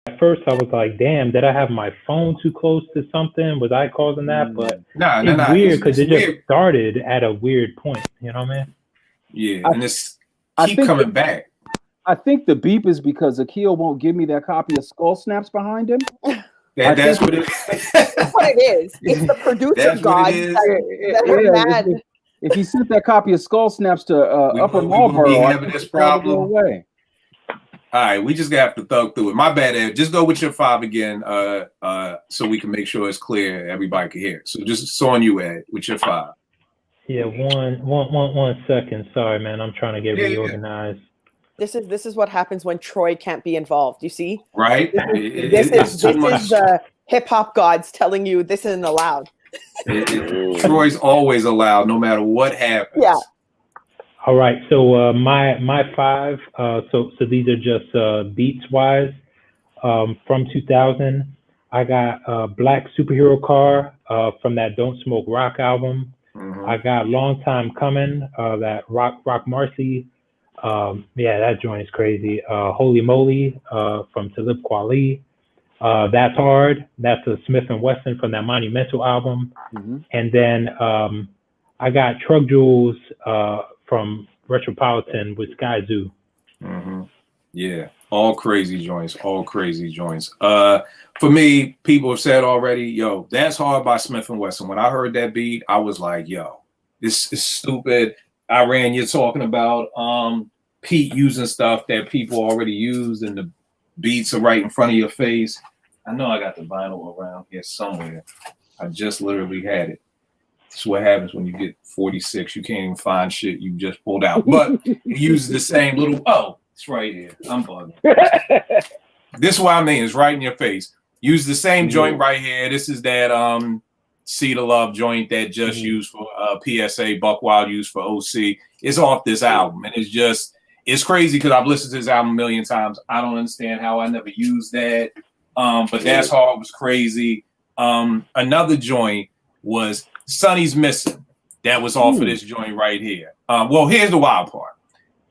at first I was like, damn, did I have my phone too close to something? Was I causing that? But Nah, it's weird because it's it just weird. started at a weird point. You know what I mean? Yeah, I, and it's I keep think coming back. I think the beep is because Akil won't give me that copy of Skull Snaps behind him. That's what it That's what it is. It's the producer That's what gods it is. that are mad. If he sent that copy of Skull Snaps to Upper we wouldn't be Marlboro, I having think this it's all the problem. way. All right, we just gonna have to thug through it. My bad, Ed. Just go with your 5 again, so we can make sure it's clear, everybody can hear. So just on you, Ed, with your 5. Yeah, one second. Sorry, man. I'm trying to get reorganized. This is what happens when Troy can't be involved. You see, right? This is the hip hop gods telling you this isn't allowed. Troy's always allowed, no matter what happens. Yeah. All right. So my 5. So these are just beats wise. From 2000, I got Black Superhero Car from that Don't Smoke Rock album. Mm-hmm. I got Long Time Coming, that Rock Marcy. Yeah, that joint is crazy. Holy Moly from Talib Kweli. That's Hard. That's a Smith and Wesson from that Monumental album. Mm-hmm. And then I got Truck Jewels from Retropolitan with Sky Zoo. Mm-hmm. Yeah, all crazy joints. For me, people have said already, yo, That's Hard by Smith and Wesson. When I heard that beat, I was like, yo, this is stupid. Iran, you're talking about Pete using stuff that people already used, and the beats are right in front of your face. I know I got the vinyl around here somewhere. I just literally had it. That's what happens when you get 46. You can't even find shit you just pulled out. But it uses the same little, oh, it's right here. I'm bugging. This is what I mean. It's right in your face. Use the same joint right here. This is that See the Love joint that just used for PSA, Buck Wild used for OC. It's off this album. And it's crazy because I've listened to this album a million times. I don't understand how I never used that. But That's Hard was crazy. Another joint was Sonny's Missing. That was off of this joint right here. Well, here's the wild part.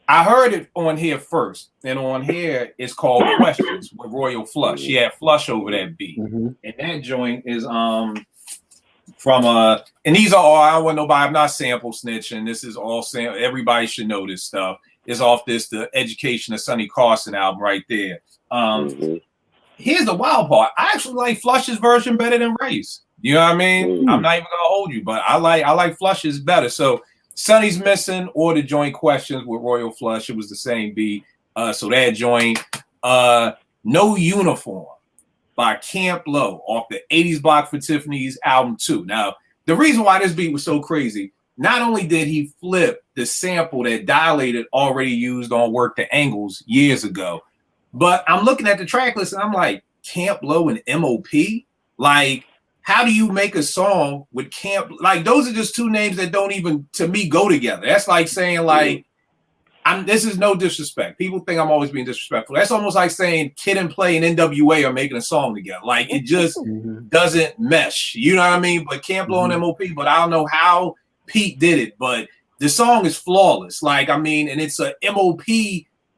I heard it on here first, and on here it's called Questions with Royal Flush. She had Flush over that beat. Mm-hmm. And that joint is from and these are all, I don't want nobody, I'm not sample snitching. This is all everybody should know this stuff. It's off the Education of Sonny Carson album right there. Here's the wild part. I actually like Flush's version better than Ray's. You know what I mean? I'm not even gonna hold you, but I like Flush's better. So Sonny's Missing or the joint Questions with Royal Flush. It was the same beat. So that joint, No Uniform by Camp Lo off the 80s Block for Tiffany's album 2. Now, the reason why this beat was so crazy, not only did he flip the sample that Dilated already used on Work the Angles years ago, but I'm looking at the track list and I'm like, Camp Lo and MOP? Like, how do you make a song with Camp? Like, those are just two names that don't even, to me, go together. That's like saying, like, this is no disrespect. People think I'm always being disrespectful. That's almost like saying Kid and Play and NWA are making a song together. Like, it just doesn't mesh. You know what I mean? But Camp Lo and MOP, but I don't know how Pete did it, but the song is flawless. Like, I mean, and it's a MOP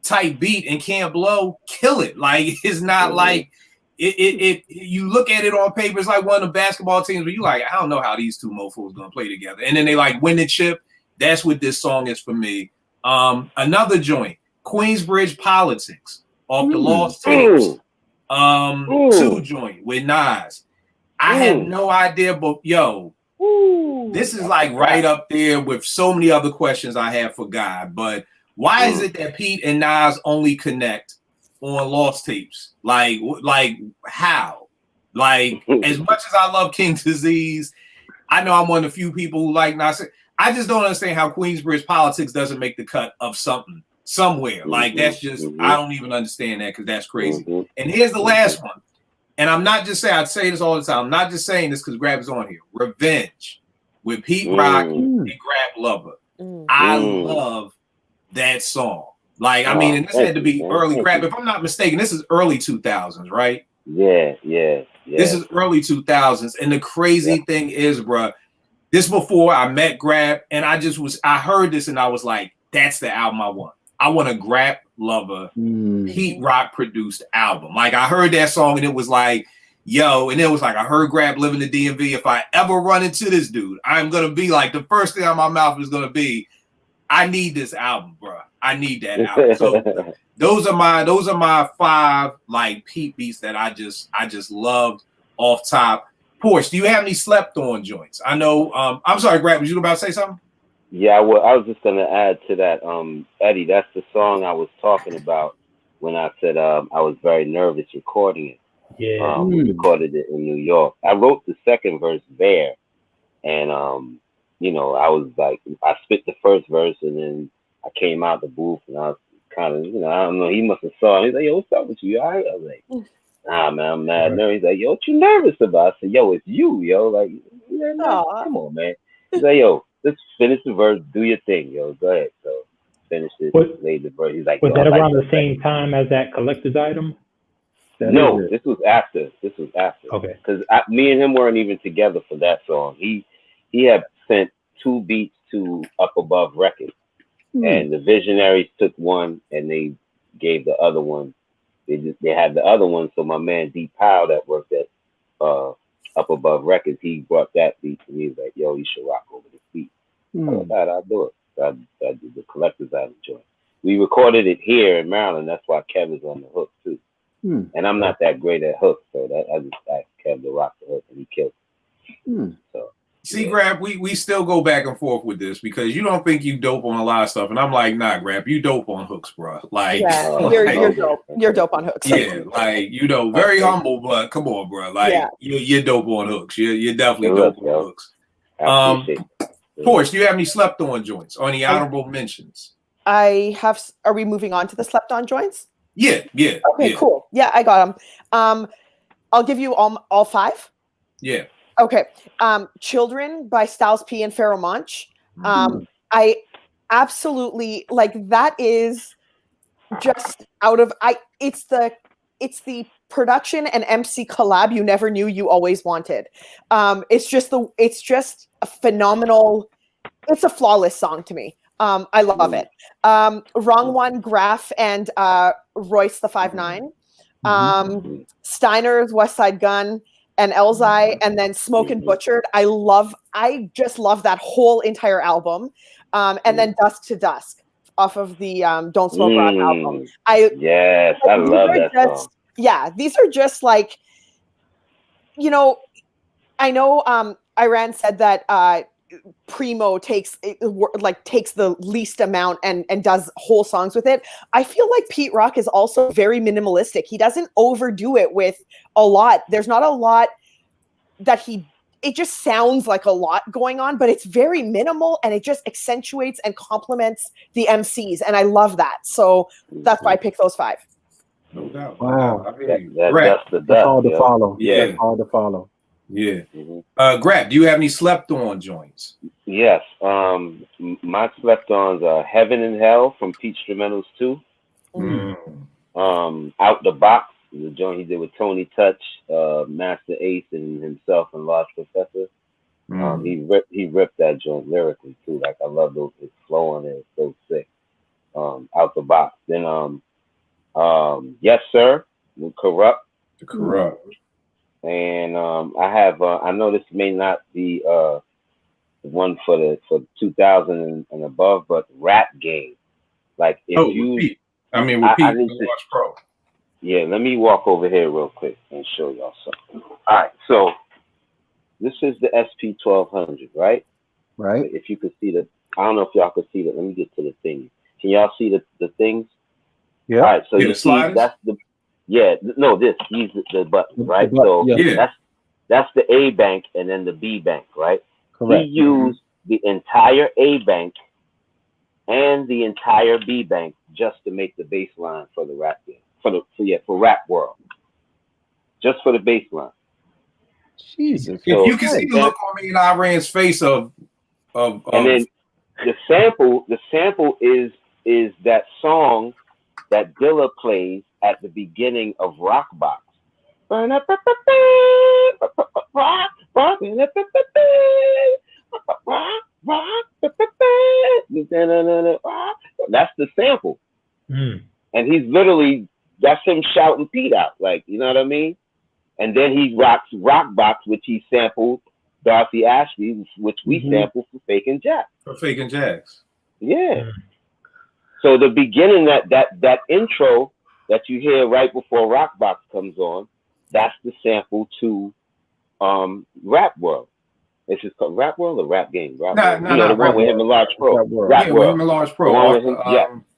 type beat, and Camp Lo kill it. Like, it's not like, you look at it on paper, it's like one of the basketball teams where you like, I don't know how these two mofos gonna play together. And then they like win the chip. That's what this song is for me. Another joint, Queensbridge Politics off the Lost Tapes. 2 joint with Nas. I had no idea, but yo, this is like right up there with so many other questions I have for God. But why is it that Pete and Nas only connect on Lost Tapes? Like how? Like, as much as I love King Disease, I know I'm one of the few people who like Nas. I just don't understand how Queensbridge Politics doesn't make the cut of something somewhere. Like, that's just, I don't even understand that, because that's crazy. And here's the last one. And I'm not just saying, I'd say this all the time. I'm not just saying this because Grab is on here. Revenge with Pete Rock and Grab Lover. I love that song. Like, I mean, and this had to be early Grab. If I'm not mistaken, this is early 2000s, right? Yeah. This is early 2000s. And the crazy thing is, bruh, this before I met Grab, and I heard this and I was like, that's the album I want. I want to lover Pete Rock produced album. Like I heard that song and it was like, yo, and it was like I heard Grab Living the DMV. If I ever run into this dude, I'm gonna be like the first thing out of my mouth is gonna be, I need this album, bro. I need that album. So those are my 5 like Pete beats that I just loved off top. Porsche, do you have any slept on joints? I know. I'm sorry, Grab. Was you about to say something? Yeah, well, I was just gonna add to that, Eddie. That's the song I was talking about when I said I was very nervous recording it. Yeah. We recorded it in New York. I wrote the second verse there, and you know, I was like, I spit the first verse, and then I came out the booth, and I was kind of, you know, I don't know. He must have saw. He's like, "Yo, what's up with you?" I was like, "Nah, man, I'm mad nervous." He's like, "Yo, what you nervous about?" I said, "Yo, it's you, yo. Like, man, come on, man." He's like, "Yo, let's finish the verse. Do your thing, yo. Go ahead." So finished it, laid the verse. He's like, was that around the same second. time as that collector's item? No, this was after. Okay. Because me and him weren't even together for that song. He had sent 2 beats to Up Above Records, and the Visionaries took one, and they gave the other one. They had the other one. So my man D Powell that worked at Up Above Records, he brought that beat to me. He was like, "Yo, you should rock over this beat." I was like, "I'll do it." So I did the collector's item joint. We recorded it here in Maryland. That's why Kevin's on the hook too. And I'm not that great at hooks, so that I just asked Kevin to rock the hook, and he killed it. So see, Grab, we still go back and forth with this because you don't think you dope on a lot of stuff, and I'm like, nah, Grab, you dope on hooks, bro. Like, you're dope. You're dope on hooks. Yeah, like you know, very humble, but come on, bro. Like you're dope on hooks. You're definitely dope on hooks. Porsche, do you have any slept on joints or any honorable mentions? I have. Are we moving on to the slept on joints? Yeah. Okay, cool. Yeah, I got them. I'll give you all 5. Yeah. Okay. Children by Styles P and Pharoah Monch. I absolutely like that is just out of it's the production and MC collab you never knew you always wanted. It's just a phenomenal, it's a flawless song to me. I love it. Wrong One, Graf, and Royce the 5'9". Steiner's West Side Gun and Elzai, and then Smoke and Butchered. I just love that whole entire album. And then Dusk to Dusk off of the Don't Smoke Rock album. I love that song. Yeah, these are just like, you know, I know Iran said that Primo takes the least amount and does whole songs with it. I feel like Pete Rock is also very minimalistic. He doesn't overdo it with a lot. There's not a lot that it just sounds like a lot going on, but it's very minimal and it just accentuates and complements the MCs. And I love that. So that's why I picked those 5. No doubt. Wow. That's hard to follow. Yeah. That's hard to follow. Yeah. Grab, do you have any slept on joints? Yes. My slept ons are Heaven and Hell from Pete Instrumentals 2. Out the Box, the joint he did with Tony Touch, Master Ace, and himself and Large Professor. He ripped that joint lyrically too. Like I love those, his flow on it. It's so sick. Out the Box. Then Yes Sir with Corrupt. And I have I know this may not be the one for 2000 and above, but Rap Game. Like if repeat. I mean, repeat. I Watch Pro. Yeah, let me walk over here real quick and show y'all something. All right, so this is the SP 1200, right? Right. If you could see I don't know if y'all could see that. Let me get to the thing. Can y'all see the things? Yeah. All right, so you see sliders? that's the. Yeah, no, these the buttons, right? That's the A bank and then the B bank, right? Correct. He used the entire A bank and the entire B bank just to make the bass line for the rap game, for Rap World, just for the bass line. Jesus. If you can see the look on me and Iran's face of and then the sample is that song that Dilla plays at the beginning of Rockbox. That's the sample. and he's literally, that's him shouting Pete out, like, you know what I mean? And then he rocks Rockbox, which he sampled Darcy Ashley, which we sampled for Faking Jack. For Faking Jacks. Yeah. So the beginning, that intro that you hear right before Rockbox comes on, that's the sample to Rap World. It's just called Rap World or Rap Game? Rap World. You know, the one with him and Large Pro. Rap World. Rap Yeah, World. with him and Large Pro. The one with him,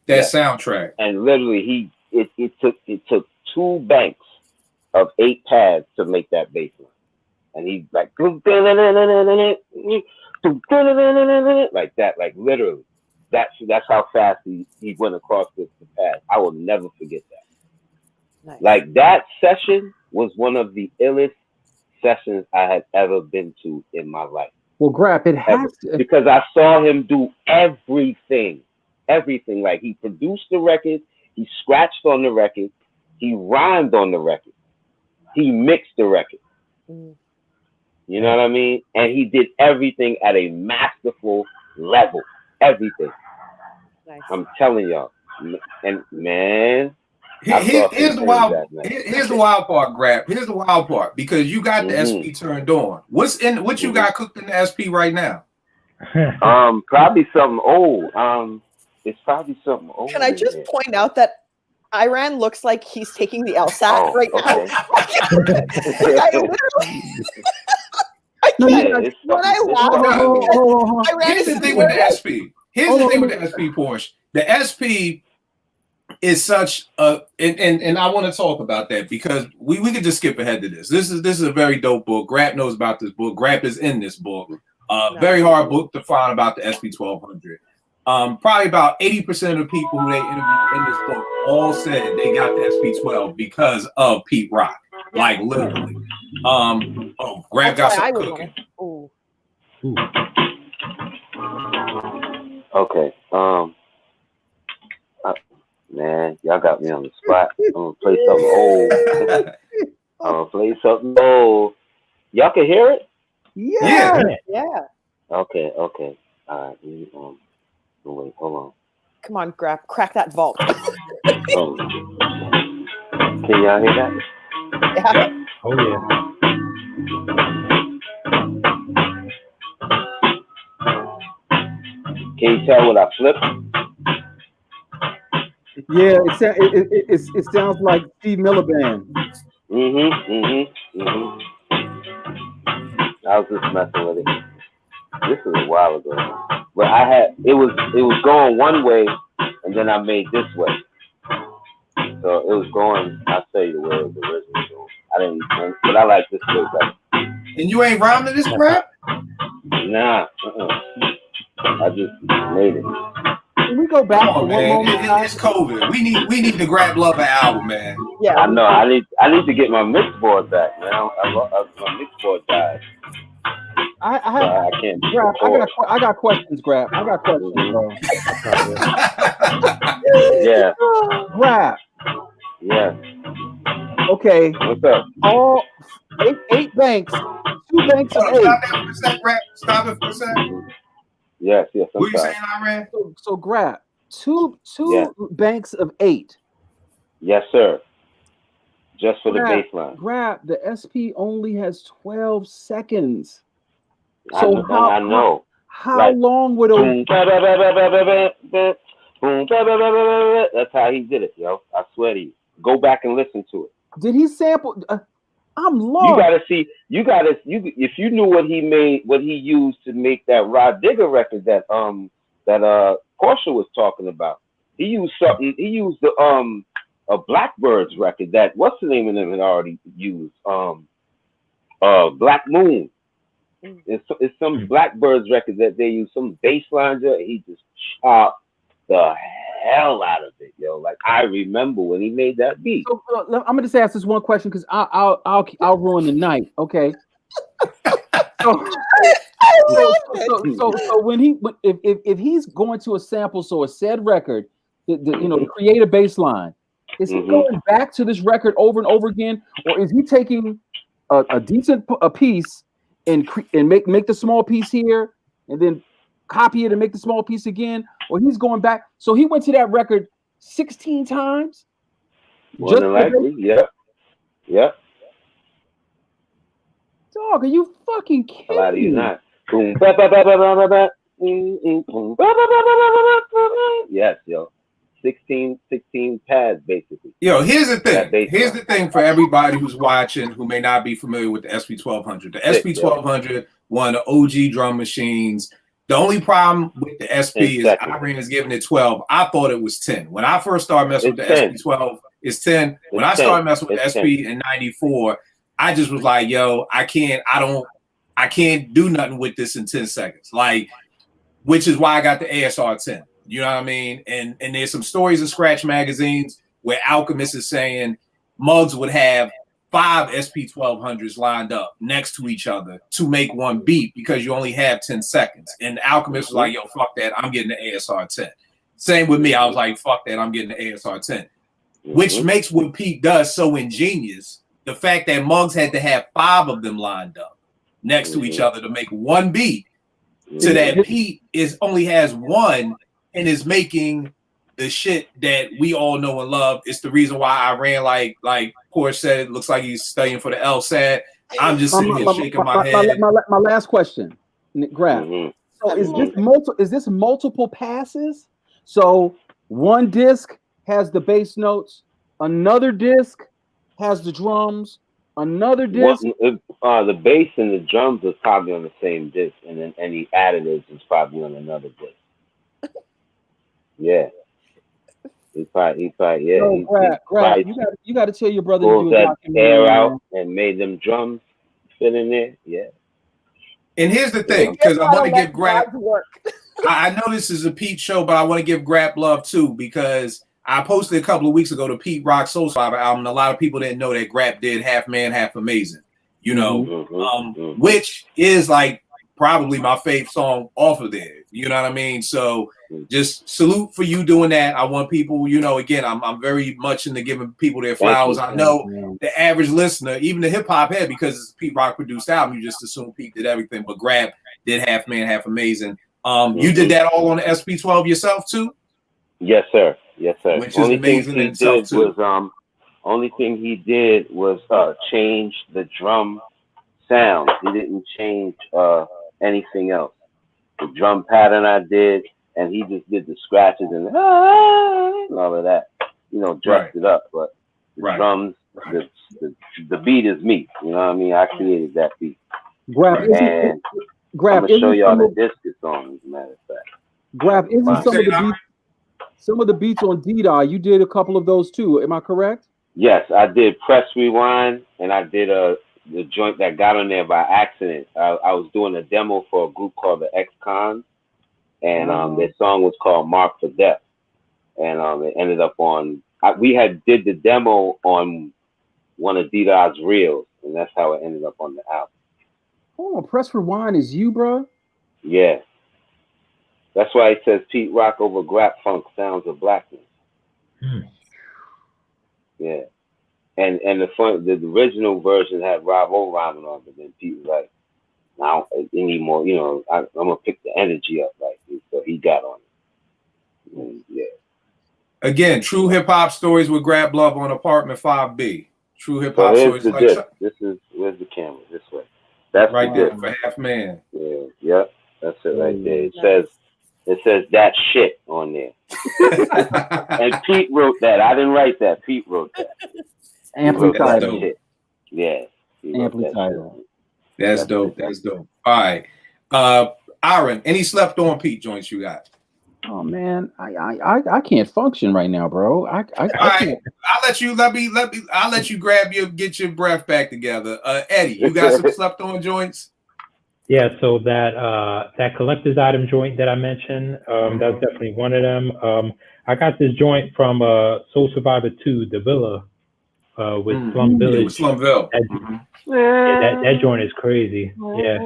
That soundtrack. And literally, it took 2 banks of 8 pads to make that bass line. And he's like, like that, like literally. That's how fast he went across the pad. I will never forget that. Nice. Like that session was one of the illest sessions I had ever been to in my life. Well, Grap, it has to. Because I saw him do everything. Like he produced the record, he scratched on the record, he rhymed on the record, he mixed the record. Mm. You know what I mean? And he did everything at a masterful level. Everything. Nice. I'm telling y'all. And man, Here's the wild part, Grab. Here's the wild part, because you got the SP turned on. What you got cooked in the SP right now? Probably something old. It's probably something old. Can I just point out that Iran looks like he's taking the LSAT right now? I literally, I can't. When I laugh, Here's the thing with the SP. Here's the thing with the SP, Porsche. The SP is such a, and I want to talk about that because we could just skip ahead to this. This is a very dope book. Grap knows about this book. Grap is in this book. Very hard book to find about the SP 1200. Probably about 80% of the people who they interviewed in this book all said they got the SP 12 because of Pete Rock. Like literally. Grap got some cooking. Okay. Man, y'all got me on the spot. I'm gonna play something old. Y'all can hear it? Yeah. Okay. All right. Wait, hold on. Come on, Grap, crack that vault. Can y'all hear that? Yeah. Oh yeah. Can you tell what I flipped? Yeah, it sounds like Steve Miller Band. I was just messing with it. This was a while ago, but it was going one way, and then I made this way. So it was going. I'll tell you the way it was originally going. I didn't, but I like this way better. And you ain't rhyming this crap? Nah. I just made it. Can we go back Come to on, one man. moment? It's COVID. We need the Grap Lover album, man. Yeah. I know. I need to get my mix board back, man. My mix board died. I can't. Grap, I got questions, Grap. I got questions, bro. Yeah. Grap. Yeah. Okay. What's up? All eight banks, 2 banks of 8. Stop that for a sec, Grap. Stop it for a sec. Yes. What you saying, Iran? So Grap, two banks of 8. Yes, sir. Just for the bass line. Grap, the SP only has 12 seconds. I So know. How long would a That's how he did it, yo. I swear to you. Go back and listen to it. did he sample? I'm lost. You gotta see. If you knew what he made, what he used to make that Rod Digger record that Portia was talking about. He used something. He used the a Blackbirds record that what's the name of them had already used. Black Moon. It's some Blackbirds record that they use some bass lines. He just chopped the hell out of it, yo. Like I remember when he made that beat. So, I'm gonna just ask this one question because I'll ruin the night. Okay. So when if he's going to a sample, so a said record, to create a bass line, is he going back to this record over and over again, or is he taking a decent piece and make the small piece here and then copy it and make the small piece again, or he's going back? So he went to that record 16 times? More than likely, yep. Yep. Dog, are you fucking kidding A lot of you me? not. Boom, ba, ba, ba, ba, ba, ba, ba. Boom, ba, ba, ba, ba, ba, ba, ba. Yes, yo. 16 pads, basically. Yo, here's the That thing. bass Here's line. the thing for everybody who's watching who may not be familiar with the SP1200. The Sick, SP1200, one of the OG drum machines. The only problem with the SP 10 is seconds. Irene is giving it 12. I thought it was 10. When I first started messing with It's the 10. SP12, it's 10. When It's I started 10. messing with the It's SP in 94, I just was like, yo, I can't do nothing with this in 10 seconds. Like, which is why I got the ASR 10. You know what I mean? And there's some stories in Scratch magazines where Alchemist is saying Muggs would have 5 SP1200s lined up next to each other to make one beat because you only have 10 seconds. And Alchemist was like, yo, fuck that. I'm getting the ASR 10. Same with me. I was like, fuck that. I'm getting the ASR 10. Which makes what Pete does so ingenious. The fact that Muggs had to have 5 of them lined up next to each other to make one beat, so that Pete only has one and is making the shit that we all know and love. It's the reason why I ran like Porsche said, it looks like he's studying for the LSAT. I'm just sitting here shaking my head. My last question, Grab. So is this multiple passes? So one disc has the bass notes, another disc has the drums, another disc. The bass and the drums are probably on the same disc, and then any additives is probably on another disc. Yeah. He probably yeah. No, Grab, you got to tell your brother to pulled do a that documentary. air out and made them drums fit in there. Yeah. And here's the thing, because I want to give Grab. I know this is a Pete show, but I want to give Grab love too, because I posted a couple of weeks ago the Pete Rock Soul Survivor album. And a lot of people didn't know that Grab did Half Man, Half Amazing, you know, which is like probably my favorite song off of there. You know what I mean? So just salute for you doing that. I want people, you know, again, I'm very much into giving people their flowers. I know the average listener, even the hip hop head, because it's a Pete Rock produced album, you just assume Pete did everything, but Grab did Half Man, Half Amazing. You did that all on the SP12 yourself too? Yes, sir. Yes, sir. Which is amazing in itself too. Only thing he did was change the drum sound. He didn't change anything else. The drum pattern I did, and he just did the scratches and all of that. You know, dressed it up. But the drums, the beat is me. You know what I mean? I created that beat. Grab, and I'm gonna show y'all the disc it's on, as a matter of fact. Grab, isn't some of the beats on D-Dot, you did a couple of those too. Am I correct? Yes, I did Press Rewind, and I did the joint that got on there by accident. I was doing a demo for a group called the X-Cons, and their song was called Mark for Death. And it ended up on, we did the demo on one of D-Dot's reels, and that's how it ended up on the album. Oh, Press Rewind is you, bro? Yeah. That's why it says Pete Rock over Grap Funk Sounds of Blackness. Yeah. And the original version had Rob O rhyming on, but then Pete was like, "Now anymore, you know, I'm gonna pick the energy up," like, so he got on it. And, yeah. Again, True Hip Hop Stories with Grab Love on Apartment 5B. True Hip So Hop here's Stories. the Like disc. Where's the camera? This way. That's right the there disc. for Half Man. Yeah. Yep. That's it right there. It says that shit on there. And Pete wrote that. I didn't write that. Pete wrote that. Amply title. Yeah. Amply title. That's dope. That's dope. All right. Aaron, any slept on Pete joints you got? Oh man, I can't function right now, bro. I can't. I'll let you get your breath back together. Eddie, you got some slept on joints? Yeah, so that collector's item joint that I mentioned, that's definitely one of them. I got this joint from Soul Survivor 2, The Villa, with Slum Village. Slumville. That joint is crazy. Yeah.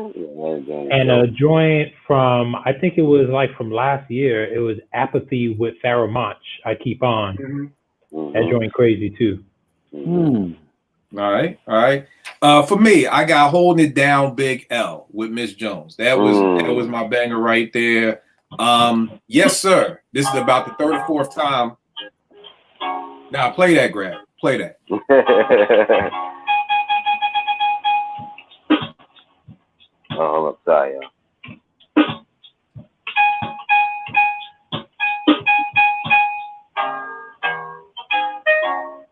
And a joint from, I think it was like from last year, it was Apathy with Pharaoh Monch, I Keep On. That joint crazy too. All right. For me, I got Holding It Down Big L with Miss Jones. That was my banger right there. Yes, sir. This is about the third or fourth time Now play that, Grab. Play that. Oh, I'm sorry, y'all.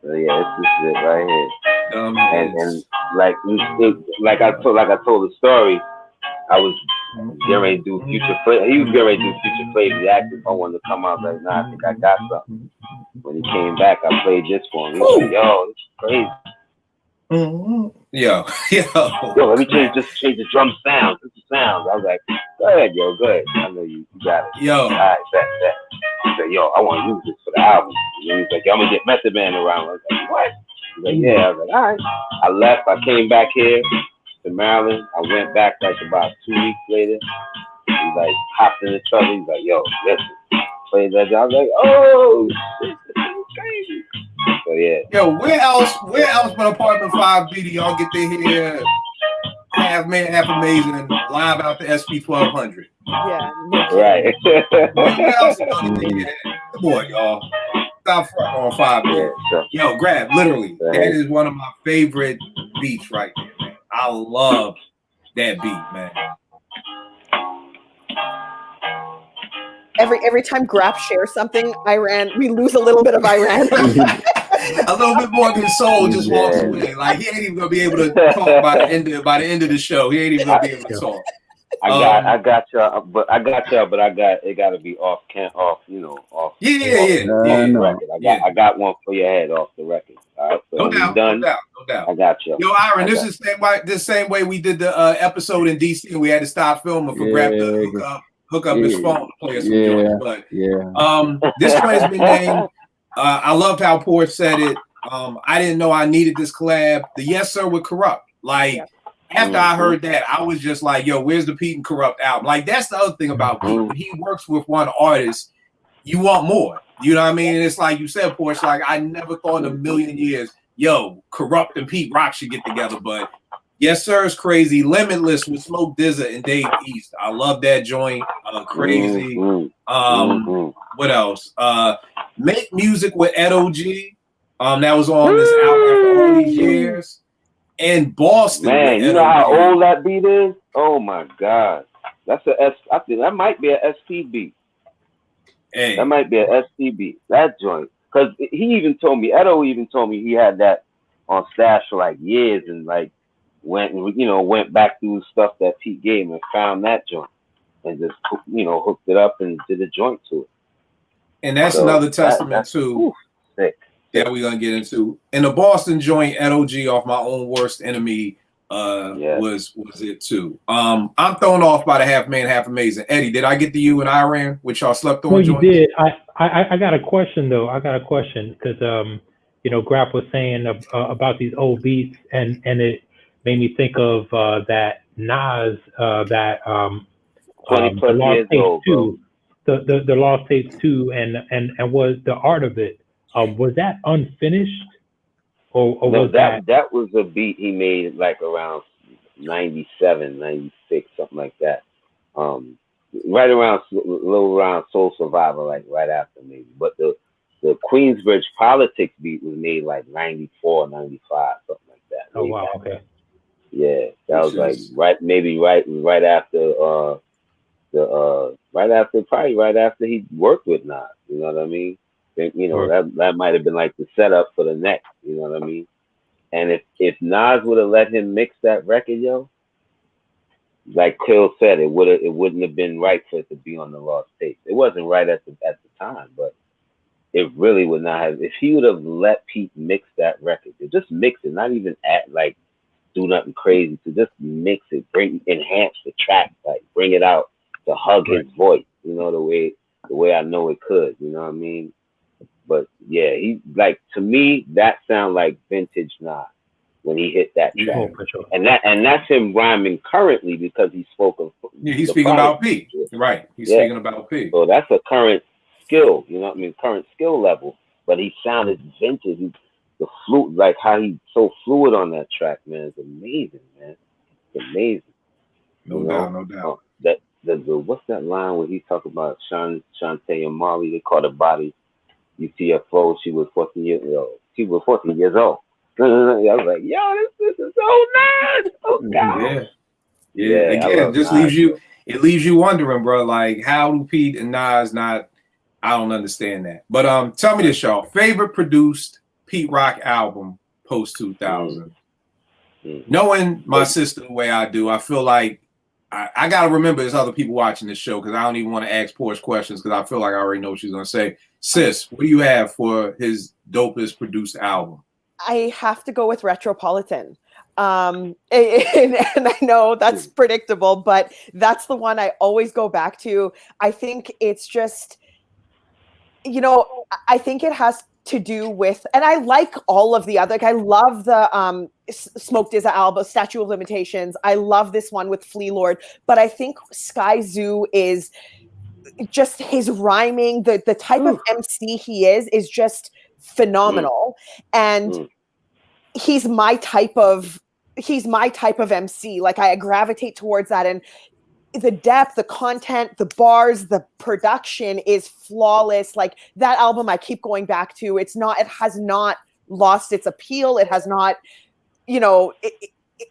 So yeah, this is it right here. And like I told the story, I was getting ready to do Future Flavor. He was getting ready to do Future Flavor. He asked if I wanted to come out. I was like, nah, I think I got something. When he came back, I played this for him. He was like, yo, this is crazy. Yo, Yo, let me change the drum sound. This is sound. I was like, go ahead, yo, go ahead. I know you got it. Yo. All right, bet. He said, yo, I want to use this for the album. And he was like, yo, I'm gonna get Method Man around. I was like, what? He's like, yeah. I was like, all right. I left. I came back here to Maryland. I went back like about 2 weeks later. He like hopped in the truck. He's like, yo, listen, play that. I was like, oh shit, this is crazy. So yeah. Yo, where else but Apartment 5B do y'all get to hear Half Man, Half Amazing live out the SP 1200? Yeah. Right. Where else y'all get to hear that? Come on, y'all. Stop front on 5B. Yeah, so, Yo, Grab, literally, that is one of my favorite beats right there, man. I love that beat, man. Every time Grap shares something, we lose a little bit of Iran. A little bit more than Soul just walks away. Like he ain't even gonna be able to talk by the end of the show. He ain't even gonna be able to talk. I got y'all, but it gotta be off. Yeah. I got one for your head off the record. All right, so No doubt. I got you. Yo, Iron, this is the same way we did the episode in DC, and we had to stop filming for Grab to hook up his phone to play us some joints. But this joint has been named. I loved how Porsche said it. I didn't know I needed this collab. The Yes Sir with Corrupt. Like after I heard that, I was just like, yo, where's the Pete and Corrupt album? Like that's the other thing about Pete. When he works with one artist, you want more. You know what I mean? And it's like you said, Porsche, like I never thought in a million years, yo, Corrupt and Pete Rock should get together. But Yes Sir is crazy. Limitless with Smoke DZA and Dave East. I love that joint. Crazy. What else? Make Music with Ed O.G. That was on this album after all these years. And Boston. Man, you know how old that beat is? Oh my God. I think that might be an SP beat. Hey. That might be an SP beat. That joint. Because Edo even told me he had that on stash for like years and like went back through stuff that Pete gave him and found that joint and just hooked it up and did a joint to it. And that's another testament too. Sick. That we're gonna get into. And the Boston joint, Ed O.G. off My Own Worst Enemy was it too. I'm thrown off by the Half Man, Half Amazing. Eddie, did I get to you in Iran, which y'all slept on? Well, you did. I got a question though. Because Grap was saying about these old beats, and it made me think of that Nas 20 plus years old, bro. The Lost Tapes 2 and was the art of it. Was that unfinished? Or no, was that was a beat he made like around 97, 96, something like that. Right around Soul Survivor, like right after maybe. But the Queensbridge Politics beat was made like 94, 95, something like that. Oh wow, okay. Yeah, that was like right after he worked with Nas. You know what I mean? That might have been like the setup for the next. You know what I mean? And if Nas would have let him mix that record, yo, like Till said, it wouldn't have been right for it to be on the Lost Tapes. It wasn't right at the time, but it really would not have. If he would have let Pete mix that record, just mix it, not even do nothing crazy, to just mix it, enhance the track, like bring it out to hug his voice, the way I know it could, you know what I mean? But yeah, he like, to me, that sound like vintage Nas when he hit that track. Oh, for sure. And that's him rhyming currently because he spoke of he's speaking about P. Right. He's speaking about P. So that's a current skill, you know what I mean? Current skill level. But he sounded vintage. The flute, like how he's so fluid on that track, man, is amazing, man. It's amazing. No doubt. What's that line where he talk about Shantae and Marley? They call the body you see her flow. She was 14 years old. She was 14 years old. I was like, yo, this is so nice. Oh God. Yeah. Again, just leaves you. It leaves you wondering, bro. Like, how do Pete and Nas not? I don't understand that. But tell me this, y'all. Favorite produced Pete Rock album post 2000. Knowing my sister the way I do, I feel like I gotta remember there's other people watching this show because I don't even want to ask Porsche questions because I feel like I already know what she's gonna say. Sis, what do you have for his dopest produced album? I have to go with Retropolitan. And I know that's predictable, but that's the one I always go back to. I think it's just, you know, I think it has to do with, and I like all of the other, like I love the Smoke DZA album, Statue of Limitations. I love this one with Flea Lord, but I think Sky Zoo is just his rhyming, the type of MC he is just phenomenal. And he's my type of MC. Like I gravitate towards that, and the depth, the content, the bars, the production is flawless. Like that album I keep going back to. It has not lost its appeal. It has not, you know,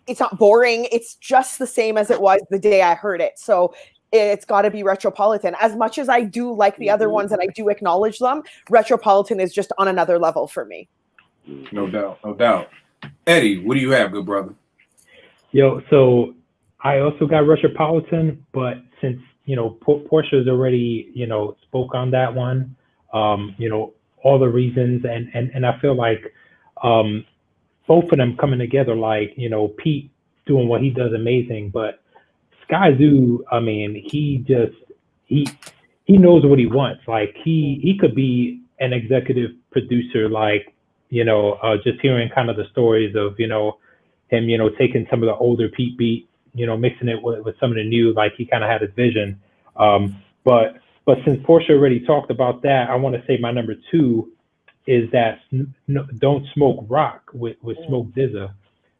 it's not boring. It's just the same as it was the day I heard it. So it's got to be Retropolitan. As much as I do like the other ones and I do acknowledge them, Retropolitan is just on another level for me. No doubt. Eddie, what do you have, good brother? Yo, so I also got Retropolitan, but since, you know, Portia's already, you know, spoke on that one, you know, all the reasons, and I feel like both of them coming together, like, you know, Pete doing what he does amazing, but Sky Zoo, I mean, he knows what he wants. Like he could be an executive producer, like, you know, just hearing kind of the stories of, you know, him, you know, taking some of the older Pete beats, you know, mixing it with some of the new, like he kind of had his vision. But since Portia already talked about that, I want to say my number 2 is that Don't Smoke Rock with Smoke DZA.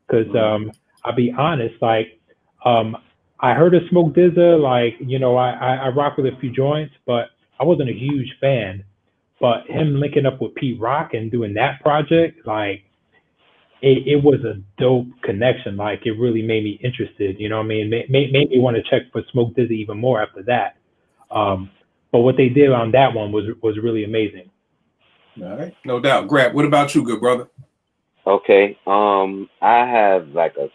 Because I'll be honest, like I heard of Smoke DZA, like, you know, I rock with a few joints, but I wasn't a huge fan. But him linking up with Pete Rock and doing that project, like, it was a dope connection. Like, it really made me interested, you know what I mean? Made me want to check for Smoke DZA even more after that. But what they did on that one was really amazing. All right, no doubt. Grab, what about you, good brother? Okay, I have like a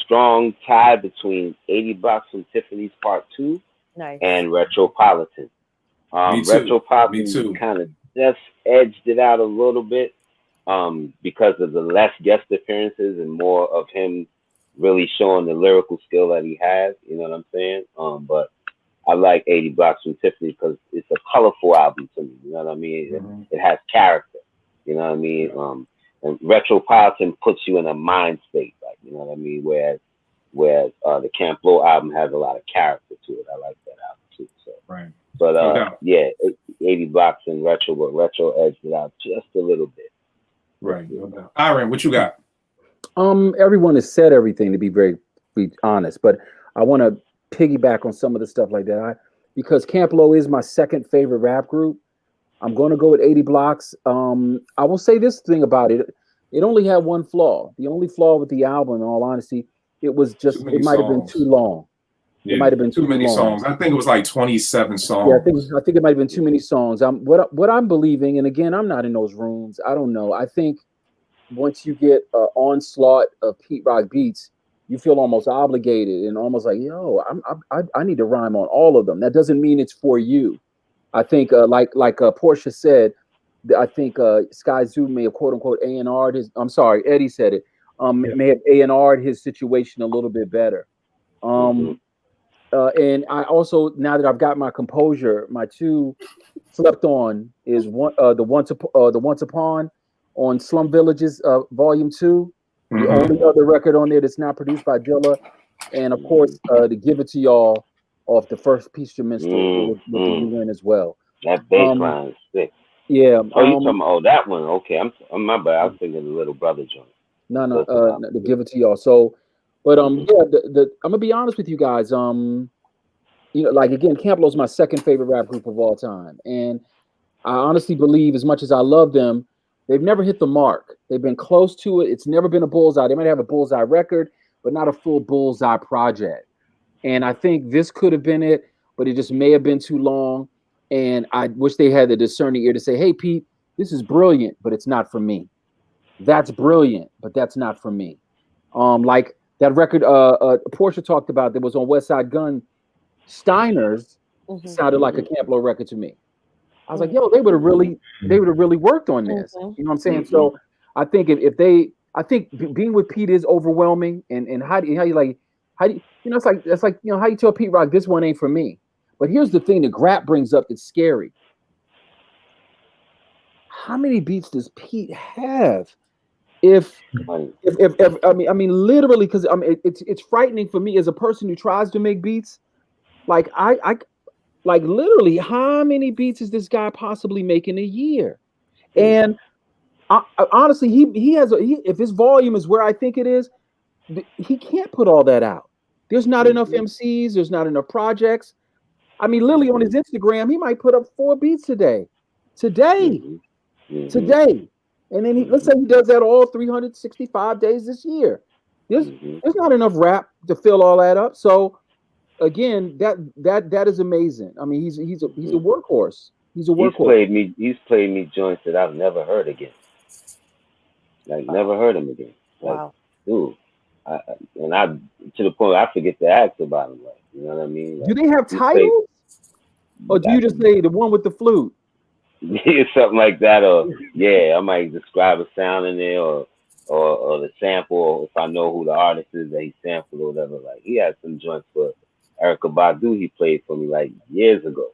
strong tie between 80 Blocks from Tiffany's Part 2 and Retropolitan. Retropolitan kind of just edged it out a little bit because of the less guest appearances and more of him really showing the lyrical skill that he has. You know what I'm saying? But I like 80 Blocks from Tiffany because it's a colorful album to me. You know what I mean? It has character. You know what I mean? And Retropolitan puts you in a mind state, like, you know what I mean? Whereas the Camp Lo album has a lot of character to it. I like that album too. So. Right. But yeah, 80 Blocks and Retro, but Retro edged it out just a little bit. Right. Iron, what you got? Everyone has said everything, to be honest, but I want to piggyback on some of the stuff like that. Because Camp Lo is my second favorite rap group. I'm going to go with 80 Blocks. I will say this thing about it. It only had one flaw. The only flaw with the album, in all honesty, it was just, it might have been too long. Yeah, it might have been too many songs. I think it was like 27 songs. Yeah, I think it might have been too many songs. What I'm believing, and again, I'm not in those rooms. I don't know. I think once you get an onslaught of Pete Rock beats, you feel almost obligated and almost like, yo, I need to rhyme on all of them. That doesn't mean it's for you. I think like Portia said, I think Sky Zoo may have quote unquote A&R'd his. I'm sorry, Eddie said it. May have A&R'd his situation a little bit better. And I also, now that I've got my composure, my 2 slept on is the Once Upon on Slum Villages Volume 2. The only other record on there that's not produced by Dilla, and of course the Give It to Y'all off the first piece of minstrel with the UN as well. That bass line is sick. Yeah. You talking about that one? Okay, I'm my bad. I was thinking the Little Brother joint. No, the Give It to Y'all. So, but yeah, I'm gonna be honest with you guys. You know, like again, Camp Lo is my second favorite rap group of all time, and I honestly believe, as much as I love them, they've never hit the mark. They've been close to it. It's never been a bullseye. They might have a bullseye record, but not a full bullseye project. And I think this could have been it, but it just may have been too long. And I wish they had the discerning ear to say, hey, Pete, this is brilliant, but it's not for me. That's brilliant, but that's not for me. Like that record Portia talked about that was on West Side Gun, Steiner's sounded like a Camp Lo record to me. I was like, yo, they would have really worked on this. You know what I'm saying? So I think I think being with Pete is overwhelming. And how do you know, it's like, you know, how you tell Pete Rock, this one ain't for me. But here's the thing that Grap brings up that's scary. How many beats does Pete have? If I mean literally, because I mean it's frightening for me as a person who tries to make beats. Like I like literally, how many beats is this guy possibly making a year? And honestly, he has if his volume is where I think it is, he can't put all that out. There's not enough MCs. There's not enough projects. I mean, literally on his Instagram, he might put up 4 beats today. And then let's say he does that all 365 days this year. There's not enough rap to fill all that up. So again, that is amazing. I mean, he's a workhorse. He's a workhorse. He's played me joints that I've never heard again. Like never heard him again. Like, Wow. Dude, I to the point where I forget to ask about him. Like, you know what I mean? Like, do they have titles, or do you just say the one with the flute? Something like that, or I might describe a sound in there, or the sample, or if I know who the artist is that he sampled or whatever. Like he had some joints for Erykah Badu he played for me like years ago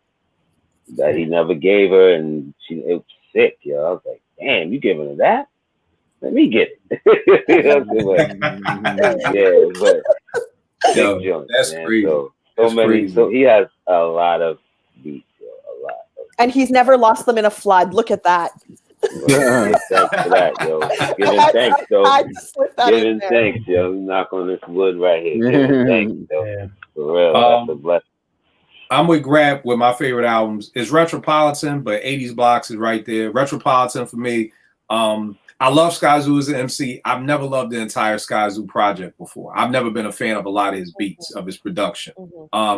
that he never gave her, and it was sick, yo. I was like, damn, you giving her that? Let me get it. But Yo, joints, that's man. crazy. So That's many. crazy. So he has a lot of beats, yo, a lot. And he's never lost them in a flood. Look at that. Thanks for that, yo. Give him thanks, though. I had to slip that Give in him there. thanks, yo. Knock on this wood right here. Give him thanks, yo. Yeah. For real, that's a blessing. I'm with Grap with my favorite albums. It's Retropolitan, but 80s Blocks is right there. Retropolitan for me. I love Skyzoo as an MC. I've never loved the entire Skyzoo project before. I've never been a fan of a lot of his beats, of his production.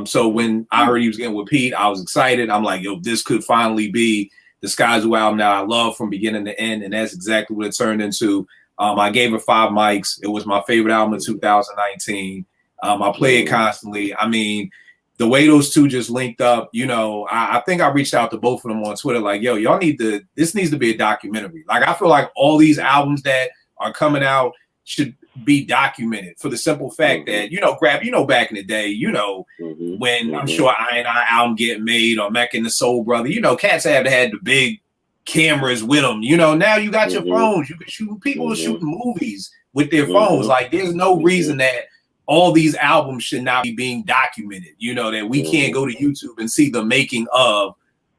So when I heard he was getting with Pete, I was excited. I'm like, yo, this could finally be the Skyzoo album that I love from beginning to end, and that's exactly what it turned into. I gave it 5 mics. It was my favorite album of 2019. I play it constantly. I mean, the way those two just linked up, you know, I think I reached out to both of them on Twitter, like, yo, y'all this needs to be a documentary. Like, I feel like all these albums that are coming out should be documented for the simple fact that, you know, Grab, you know, back in the day, you know, when I'm sure I album getting made, or Mecca and the Soul Brother, you know, cats had the big cameras with them. You know, now you got your phones. You can shoot, people are shooting movies with their phones. Like, there's no reason that all these albums should not be being documented, you know, that we can't go to YouTube and see the making of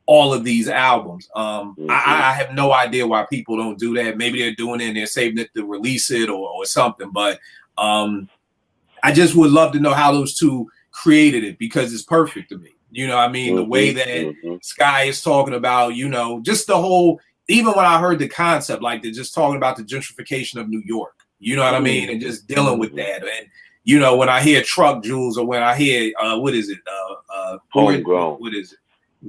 all of these albums. I have no idea why people don't do that. Maybe they're doing it and they're saving it to release it or something. But I just would love to know how those two created it, because it's perfect to me. You know what I mean? The way that Sky is talking about, you know, just the whole, even when I heard the concept, like they're just talking about the gentrification of New York, you know what I mean? And just dealing with that. And, you know, when I hear Truck Jewels, or when I hear what is it? Homegrown. What is it?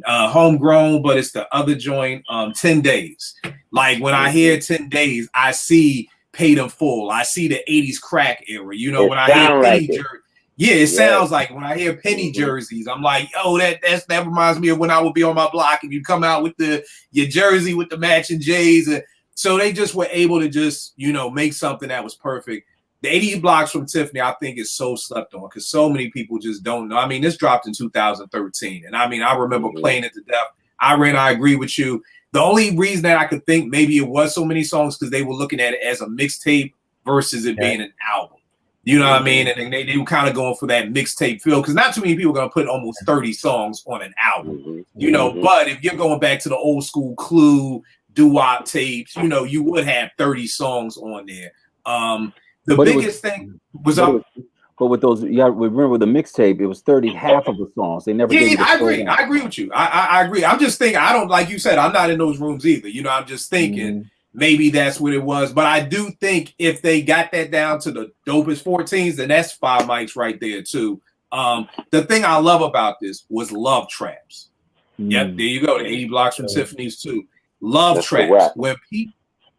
Homegrown, but it's the other joint, 10 Days. Like, when I hear 10 Days, I see Paid in Full. I see the 80s crack era. You know, when I hear Penny Jersey, it sounds like when I hear Penny Jerseys, I'm like, oh, that reminds me of when I would be on my block and you come out with your jersey with the matching J's. So they just were able to just, you know, make something that was perfect. The 80 Blocks from Tiffany, I think, is so slept on, because so many people just don't know. I mean, this dropped in 2013. And I mean, I remember playing it to death. I agree with you. The only reason that I could think maybe it was so many songs, because they were looking at it as a mixtape versus it being an album. You know what I mean? And they were kind of going for that mixtape feel, because not too many people are going to put almost 30 songs on an album. You know, but if you're going back to the old school Clue, doo-wop tapes, you know, you would have 30 songs on there. The biggest thing was But with those, you got remember the mixtape, it was 30 half of the songs. They never Yeah, gave you yeah, the I full agree. one. I agree with you. I agree. I'm just thinking, I don't, like you said, I'm not in those rooms either. You know, I'm just thinking maybe that's what it was. But I do think if they got that down to the dopest 14s, then that's 5 mics right there too. The thing I love about this was love traps. Yep, there you go. The 80 blocks from Tiffany's too. Love That's traps.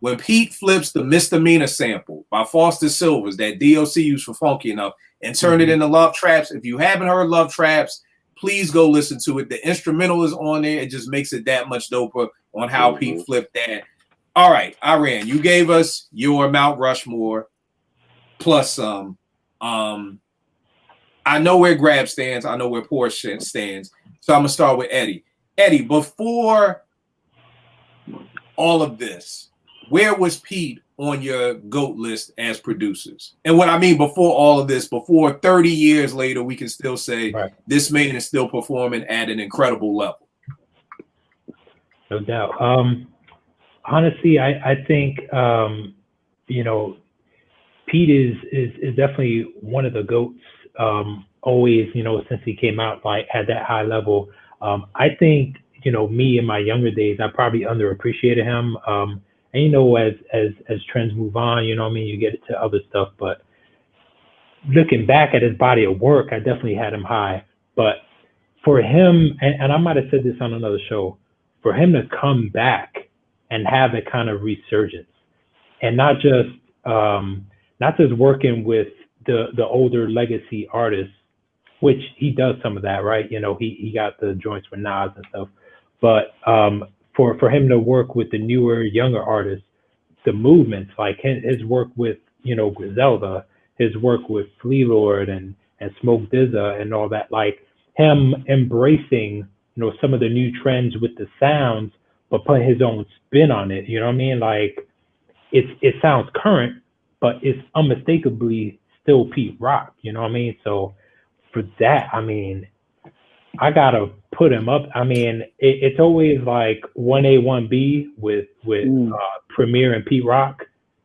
When Pete flips the Misdemeanor sample by Foster Silvers that DOC used for Funky Enough and turn it into Love Traps. If you haven't heard Love Traps, please go listen to it. The instrumental is on there. It just makes it that much doper on how Pete flipped that. All right, Iran, you gave us your Mount Rushmore plus some. I know where Grab stands. I know where Porsche stands. So I'm going to start with Eddie. Eddie, before all of this, where was Pete on your GOAT list as producers? And what I mean before all of this, before 30 years later, we can still say this man is still performing at an incredible level. No doubt. Honestly, I think, you know, Pete is definitely one of the GOATs. Always, you know, since he came out, like at that high level. I think, you know, me in my younger days, I probably underappreciated him. And you know, as trends move on, you know what I mean, you get to other stuff. But looking back at his body of work, I definitely had him high. But for him, and I might have said this on another show, for him to come back and have a kind of resurgence, and not just working with the older legacy artists, which he does some of that, right? You know, he got the joints with Nas and stuff. But for him to work with the newer, younger artists, the movements, like his work with, you know, Griselda, his work with Flea Lord and Smoke DZA and all that, like him embracing, you know, some of the new trends with the sounds, but putting his own spin on it. You know what I mean? Like it sounds current, but it's unmistakably still Pete Rock. You know what I mean? So for that, I mean, I gotta put him up. I mean, it's always like 1A, 1B with Premier and Pete Rock.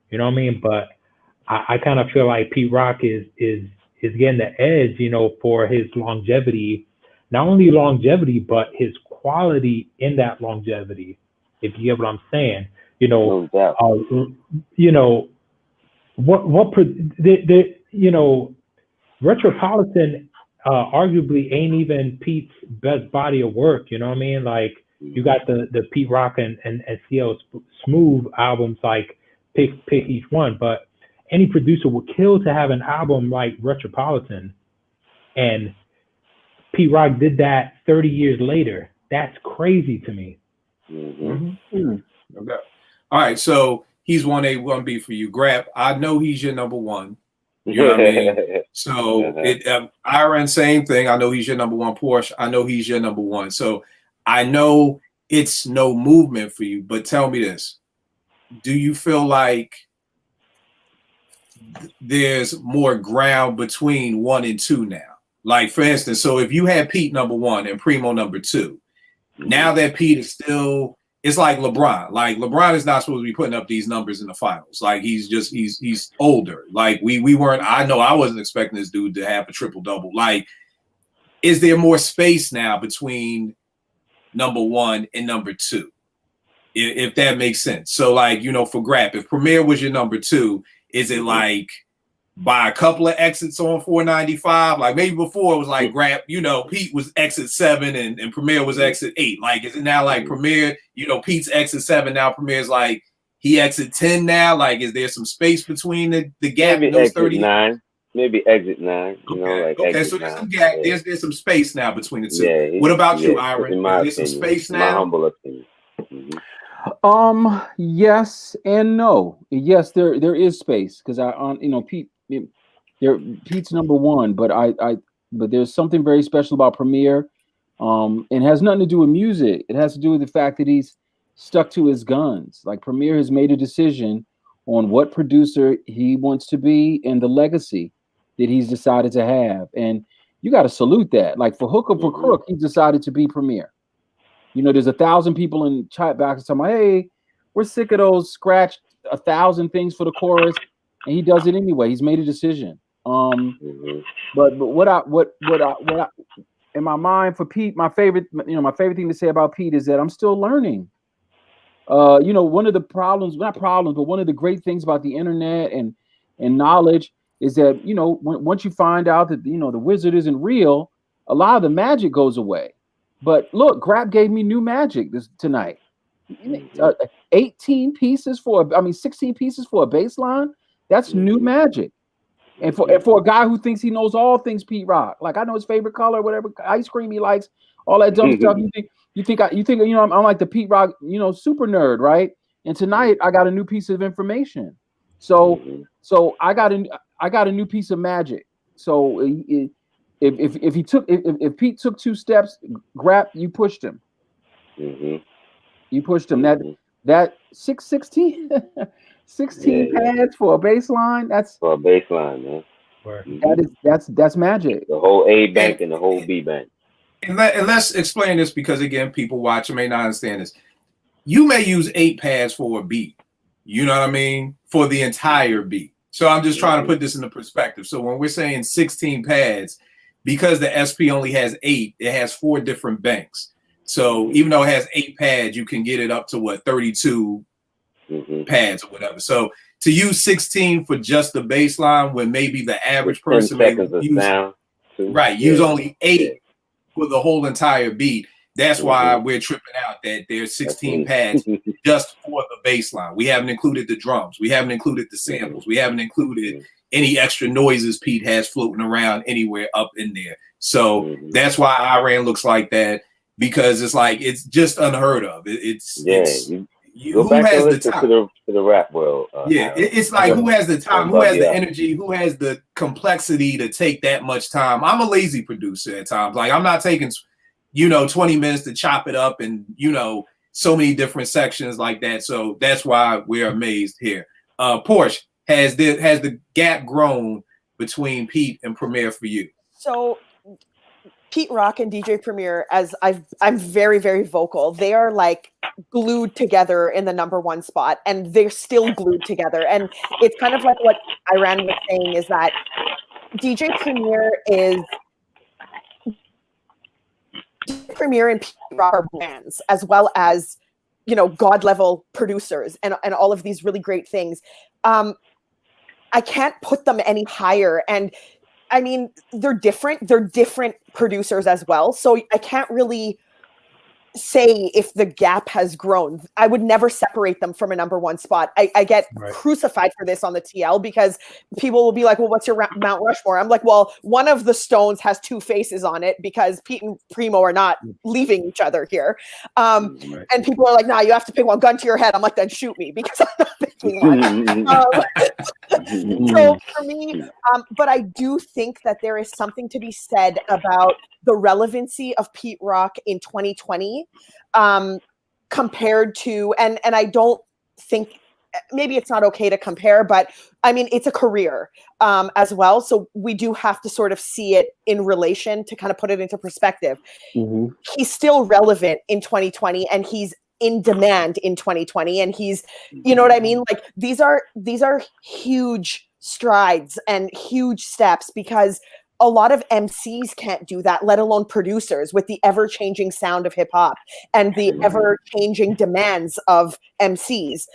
You know what I mean? But I kind of feel like Pete Rock is getting the edge, you know, for his longevity. Not only longevity, but his quality in that longevity. If you get what I'm saying, you know, you know you know, Retropolitan arguably ain't even Pete's best body of work. You know what I mean? Like you got the Pete Rock and CL Smooth albums, like pick each one, but any producer would kill to have an album like Retropolitan, and Pete Rock did that 30 years later. That's crazy to me. Okay. All right, so he's 1A, 1B for you. Grab, I know he's your number one. You know what I mean? So Iron, same thing. I know he's your number one. Porsche, I know he's your number one. So I know it's no movement for you, but tell me this. Do you feel like there's more ground between 1 and 2 now? Like, for instance, so if you had Pete number 1 and Primo number 2, now that Pete is still, it's like LeBron. Like LeBron is not supposed to be putting up these numbers in the finals. Like he's older. Like we weren't. I know I wasn't expecting this dude to have a triple double. Like, is there more space now between number 1 and number 2? If that makes sense. So like, you know, for Grap, if Premier was your number 2, is it like by a couple of exits on 495? Like maybe before it was like Grap, you know, Pete was exit 7 and Premier was exit 8. Like, is it now like Premier, you know, Pete's exit 7, now Premier's like he exit 10 now? Like, is there some space between the gap in those 30? 9. Maybe exit 9. You know, like okay, so there's some gap. Yeah. There's some space now between the two. Yeah, what about you, Iron? Is there some space now? My humble opinion. Yes and no. Yes, there is space because you know, Pete's number 1, but but there's something very special about Premier. It has nothing to do with music. It has to do with the fact that he's stuck to his guns. Like Premier has made a decision on what producer he wants to be and the legacy that he's decided to have. And you got to salute that. Like for Hook or for Crook, he decided to be Premier. You know, there's 1,000 people in chat boxes talking about, hey, we're sick of those scratched 1,000 things for the chorus. And he does it anyway. He's made a decision. But what I in my mind for Pete, my favorite thing to say about Pete is that I'm still learning. One of the problems, not problems, but one of the great things about the internet and knowledge is that, once you find out that, the wizard isn't real, a lot of the magic goes away. But look, Grap gave me new magic tonight. 16 pieces for a bass line. That's new magic. And for a guy who thinks he knows all things Pete Rock, like I know his favorite color, whatever ice cream he likes, all that dumb stuff. You think I'm like the Pete Rock, super nerd, right? And tonight I got a new piece of information. So I got a new piece of magic. So if Pete took 2 steps, Grap, you pushed him. You pushed him. That 16 pads for a bass line. That's for a bass line, man. That's magic. The whole A bank and the whole B bank. And let's explain this because again, people watching may not understand this. You may use 8 pads for a beat. You know what I mean? For the entire beat. So I'm just trying to put this into perspective. So when we're saying 16 pads, because the SP only has 8, it has 4 different banks. So even though it has 8 pads, you can get it up to 32 pads or whatever. So to use 16 for just the bass line when maybe the average person may use only 8 for the whole entire beat. That's why we're tripping out that there's 16 pads just for the bass line. We haven't included the drums. We haven't included the samples. We haven't included any extra noises Pete has floating around anywhere up in there. So that's why Iran looks like that, because it's just unheard of. Go back and listen to the rap world. It's like who has the time, who has the energy, who has the complexity to take that much time. I'm a lazy producer at times. Like I'm not taking 20 minutes to chop it up and so many different sections like that. So that's why we're amazed here. Porsche, has the gap grown between Pete and Premier for you? So Pete Rock and DJ Premier, as I'm very, very vocal. They are like glued together in the #1 spot, and they're still glued together. And it's kind of like what Iran was saying is that DJ Premier and Pete Rock are brands, as well as god level producers and all of these really great things. I can't put them any higher, and I mean, they're different producers as well. So I can't really say if the gap has grown. I would never separate them from a #1 spot. I get crucified for this on the TL because people will be like, well, what's your Mount Rushmore? I'm like, well, one of the stones has 2 faces on it because Pete and Primo are not leaving each other here. And people are like, nah, you have to pick one. Gun to your head. I'm like, then shoot me because I'm not picking one. So for me, but I do think that there is something to be said about the relevancy of Pete Rock in 2020 compared to, and I don't think, maybe it's not okay to compare, but I mean, it's a career as well. So we do have to sort of see it in relation to kind of put it into perspective. He's still relevant in 2020 and he's in demand in 2020. And he's, you know what I mean? Like these are huge strides and huge steps because a lot of MCs can't do that, let alone producers, with the ever-changing sound of hip-hop and the ever-changing demands of MCs.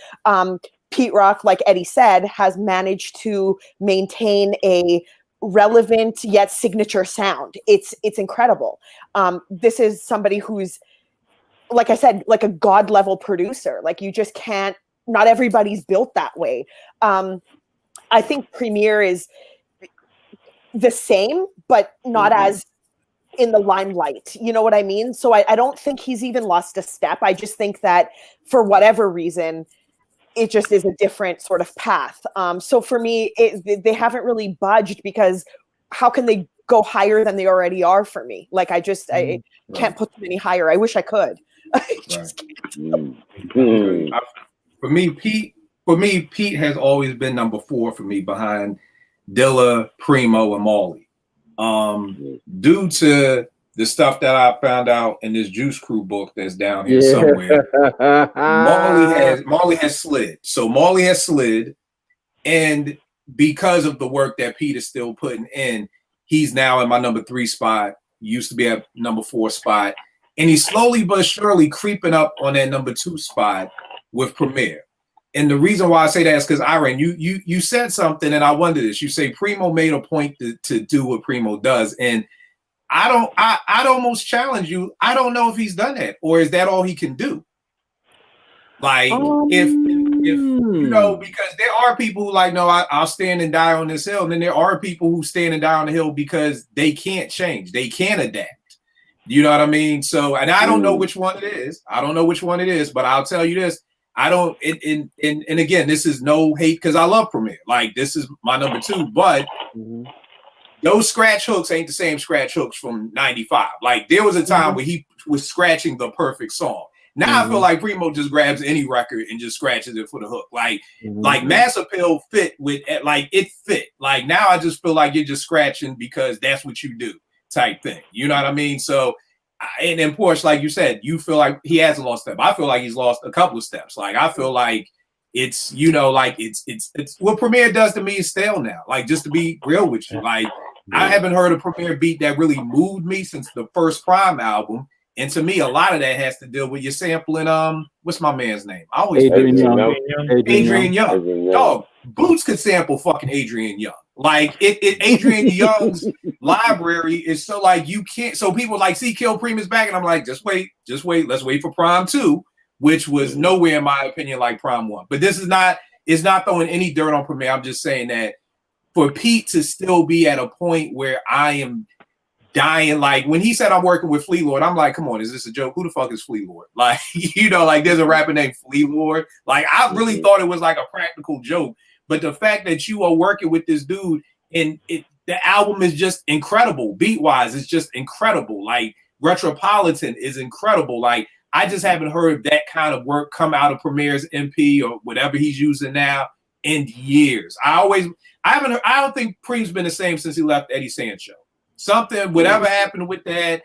Pete Rock, like Eddie said, has managed to maintain a relevant yet signature sound. It's incredible. This is somebody who's, like I said, like a god-level producer. Like you just can't, not everybody's built that way. I think Premier is the same, but not as in the limelight. You know what I mean? So I don't think he's even lost a step. I just think that for whatever reason, it just is a different sort of path. So for me, they haven't really budged because how can they go higher than they already are for me? Like I can't put them any higher. I wish I could. I just can't. For me, Pete has always been #4 for me behind Dilla, Primo, and Marley. Due to the stuff that I found out in this Juice Crew book that's down here somewhere, Marley has slid. So Marley has slid, and because of the work that Pete is still putting in, he's now in my number 3 spot. Used to be at number 4 spot. And he's slowly but surely creeping up on that number 2 spot with Premier. And the reason why I say that is because, Iran, you said something, and I wonder this. You say Primo made a point to do what Primo does. And I'd almost challenge you. I don't know if he's done that, or is that all he can do? Like, if you know, because there are people who like, no, I'll stand and die on this hill. And then there are people who stand and die on the hill because they can't change. They can't adapt. You know what I mean? So, and I don't know which one it is. I don't know which one it is, but I'll tell you this. I don't, and again, this is no hate because I love Premier. Like, this is my number 2, but those scratch hooks ain't the same scratch hooks from 95. Like, there was a time where he was scratching the perfect song. Now I feel like Primo just grabs any record and just scratches it for the hook. Like Mass Appeal fit with, like, it fit. Like, now I just feel like you're just scratching because that's what you do type thing. You know what I mean? So, and then Porsche, like you said, you feel like he hasn't lost step. I feel like he's lost a couple of steps. Like, I feel like it's, you know, like it's what Premier does to me is stale now. Like, just to be real with you, like, I haven't heard a Premier beat that really moved me since the first Prime album. And to me, a lot of that has to deal with your sampling. What's my man's name? I always Adrian Young. Adrian Young. Dog, Boots could sample fucking Adrian Young. Like, Adrian Young's library is so, like, you can't. So people like, see, Kill Primus back, and I'm like, just wait. Let's wait for Prime 2, which was nowhere, in my opinion, like Prime 1. But this is not. It's not throwing any dirt on Premier. I'm just saying that for Pete to still be at a point where I am dying, like when he said I'm working with Flea Lord, I'm like, come on, is this a joke? Who the fuck is Flea Lord? Like, you know, like there's a rapper named Flea Lord. Like, I really thought it was like a practical joke, but the fact that you are working with this dude and the album is just incredible. Beat wise, it's just incredible. Like, Retropolitan is incredible. Like, I just haven't heard that kind of work come out of Premier's MP or whatever he's using now in years. I don't think Preem's been the same since he left Eddie Sancho. Something, whatever happened with that,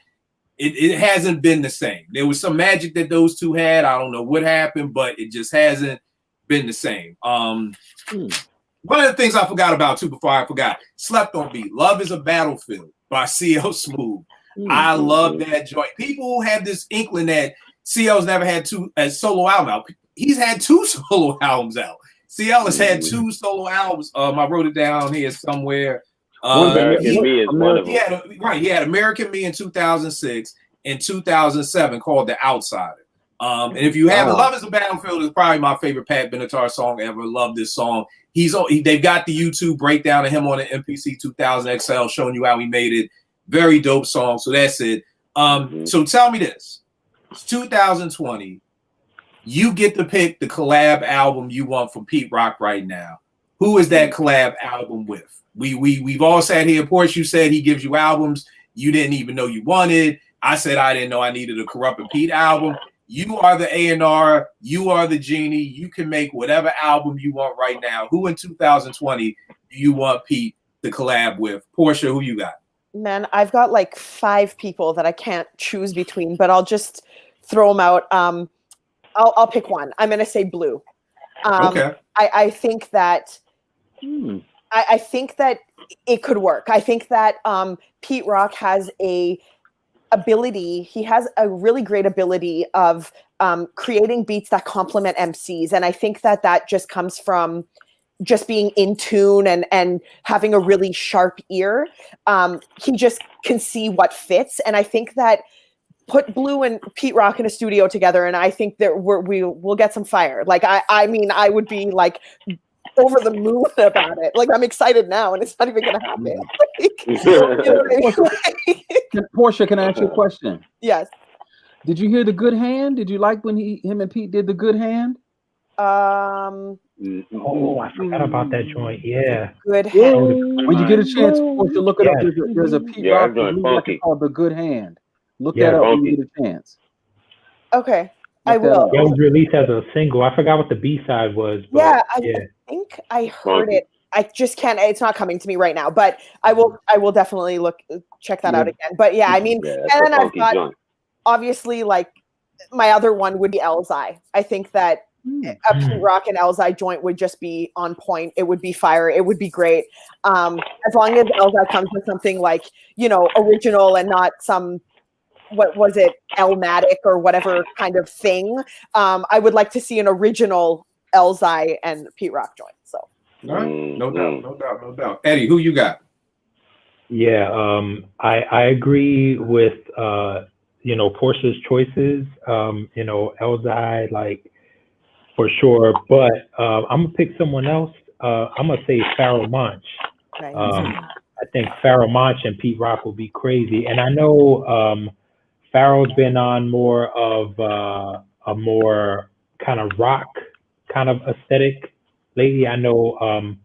it hasn't been the same. There was some magic that those two had. I don't know what happened, but it just hasn't been the same. One of the things I forgot about too before I forgot, Slept on Beat. Love is a Battlefield by CL Smooth. I love that joint. People have this inkling that CL's never had a solo album out. He's had 2 solo albums out. CL has had 2 solo albums. I wrote it down here somewhere. American Me is one of them. He had American Me in 2006 and 2007 called The Outsider. And if you haven't, Love is a Battlefield is probably my favorite Pat Benatar song ever. Love this song. They've got the YouTube breakdown of him on the MPC 2000 XL showing you how he made it. Very dope song. So that's it. So tell me this. It's 2020. You get to pick the collab album you want from Pete Rock right now. Who is that collab album with? We've all sat here. Porsche, you said he gives you albums you didn't even know you wanted. I said I didn't know I needed a Corrupt and Pete album. You are the A&R. You are the genie. You can make whatever album you want right now. Who in 2020 do you want Pete to collab with? Porsche, who you got? Man, I've got like 5 people that I can't choose between, but I'll just throw them out. I'll pick one. I'm going to say Blue. Okay. I think that I think that it could work. I think that Pete Rock has a ability. He has a really great ability of creating beats that complement MCs. And I think that just comes from just being in tune and having a really sharp ear. He just can see what fits. And I think that put Blue and Pete Rock in a studio together, and I think that we'll get some fire. Like, I mean, I would be like over the moon about it. Like, I'm excited now, and it's not even gonna happen. You know what I mean? Porsche, can I ask you a question? Yes. Did you hear The Good Hand? Did you like when him and Pete did The Good Hand? Oh, I forgot about that joint. Yeah. Good Hand. When you get a chance, Porsche, look it up. There's a Pete Rock record called The Good Hand. Look that up when you get a chance. Okay, I will. It was released as a single. I forgot what the B-side was. But I think I heard it. I just can't. It's not coming to me right now. But I will definitely check that out again. But yeah, I mean, and then I've got obviously like my other one would be Elzai. I think that a Pete Rock and Elzhi joint would just be on point. It would be fire. It would be great. As long as Elzhi comes with something like, original and not some, what was it, Elmatic or whatever kind of thing. I would like to see an original Elzhi and Pete Rock joint. So, all right. No doubt. Eddie, who you got? Yeah, I agree with Portia's choices. Elzhi, like, for sure, but I'm gonna pick someone else. I'm gonna say Pharoah Monch. nice. I think Pharoah Monch and Pete Rock will be crazy, and I know Pharoah's been on more of a more kind of rock kind of aesthetic lately. I know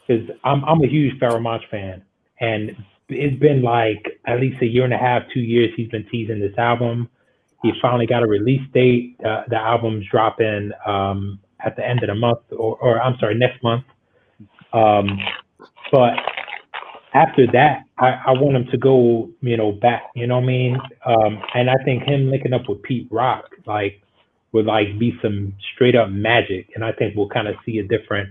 because I'm a huge Pharoah Monch fan, and it's been like at least a year and a half, 2 years he's been teasing this album. He finally got a release date. The album's dropping at the end of the month, or I'm sorry, next month. But after that, I want him to go, back. You know what I mean? And I think him linking up with Pete Rock, would be some straight up magic. And I think we'll kind of see a different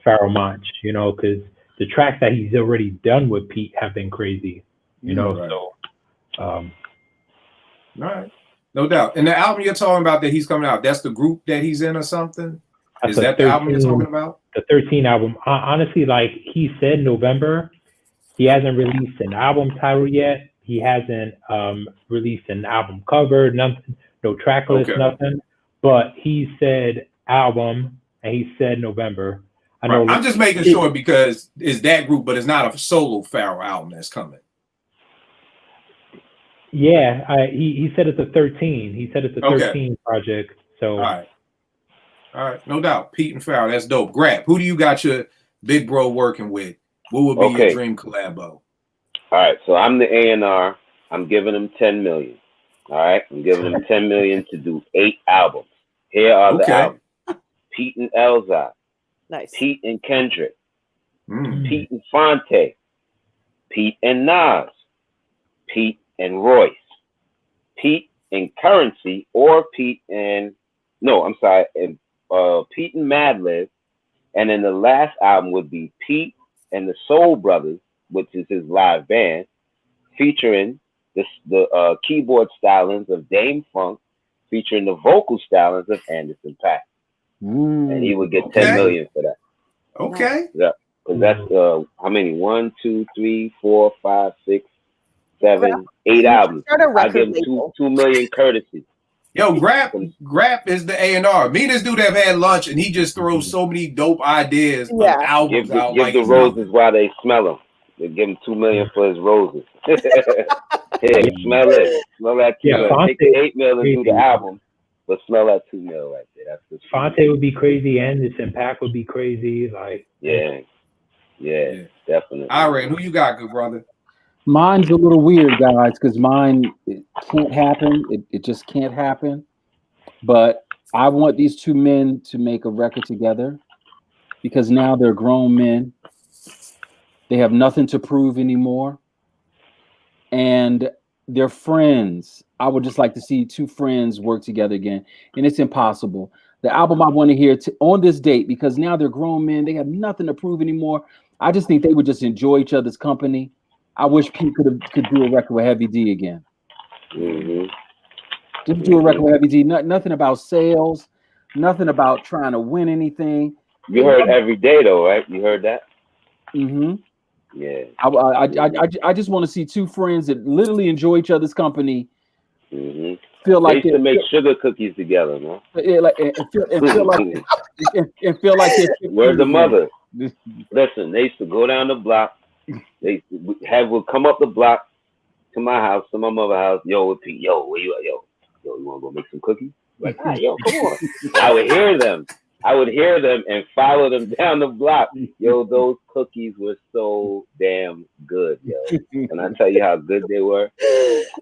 Pharoah Monch, because the tracks that he's already done with Pete have been crazy, Right. So, all right. No doubt. And the album you're talking about that he's coming out, that's the group that he's in or something? Is that the album you're talking about? The 13 album. Honestly, he said November. He hasn't released an album title yet. He hasn't released an album cover, nothing, no track list, nothing. But he said album, and he said November. I know. Right. I'm just making sure because it's that group, but it's not a solo Pharoah album that's coming. Yeah, he said it's a 13. He said it's a 13 project. So all right, no doubt. Pete and Pharoah, that's dope. Grab, who do you got your big bro working with? What would be your dream collabo? All right, so I'm the A&R. I'm giving him 10 million. All right, I'm giving him 10 million to do 8 albums. Here are the albums: Pete and Elzhi, Nice. Pete and Kendrick, Pete and Fonte, Pete and Nas, Pete and Royce, Pete and Currency, or Pete and Pete and Madlib, and then the last album would be Pete and the Soul Brothers, which is his live band, featuring the keyboard stylings of Dame Funk, featuring the vocal stylings of Anderson .Paak. And he would get 10 million for that. Okay. Yeah, because that's how many? 1, 2, 3, 4, 5, 6, 7, 8 albums. I give him 2 million courtesy. Yo, Grap is the A&R. Me and this dude have had lunch, and he just throws so many dope ideas of albums out. Give the roses while they smell them. They give him 2 million for his roses. Here, smell it. Smell that 2 million. Take the 8 million and do the album, but smell that 2 million right there. That's the Fonte would be crazy, Anderson .Paak would be crazy. Yeah, definitely. All right, who you got, good brother? Mine's a little weird, guys, because mine can't happen. It just can't happen. But I want these two men to make a record together because now they're grown men. They have nothing to prove anymore. And they're friends. I would just like to see two friends work together again. And it's impossible. The album I want to hear on this date, because now they're grown men. They have nothing to prove anymore. I just think they would just enjoy each other's company. I wish Pete could do a record with Heavy D again. Just do a record with Heavy D. Nothing about sales. Nothing about trying to win anything. You heard Every Day though, right? You heard that? Yeah. I just want to see two friends that literally enjoy each other's company. Feel like they used to make sugar cookies together, man. Feel like Where's the mother? Listen, they used to go down the block. They would come up the block to my house, to my mother's house. Yo, Pete, yo, where you at? Yo, you want to go make some cookies? Like, yo, come on. I would hear them and follow them down the block. Yo, those cookies were so damn good, yo. Can I tell you how good they were?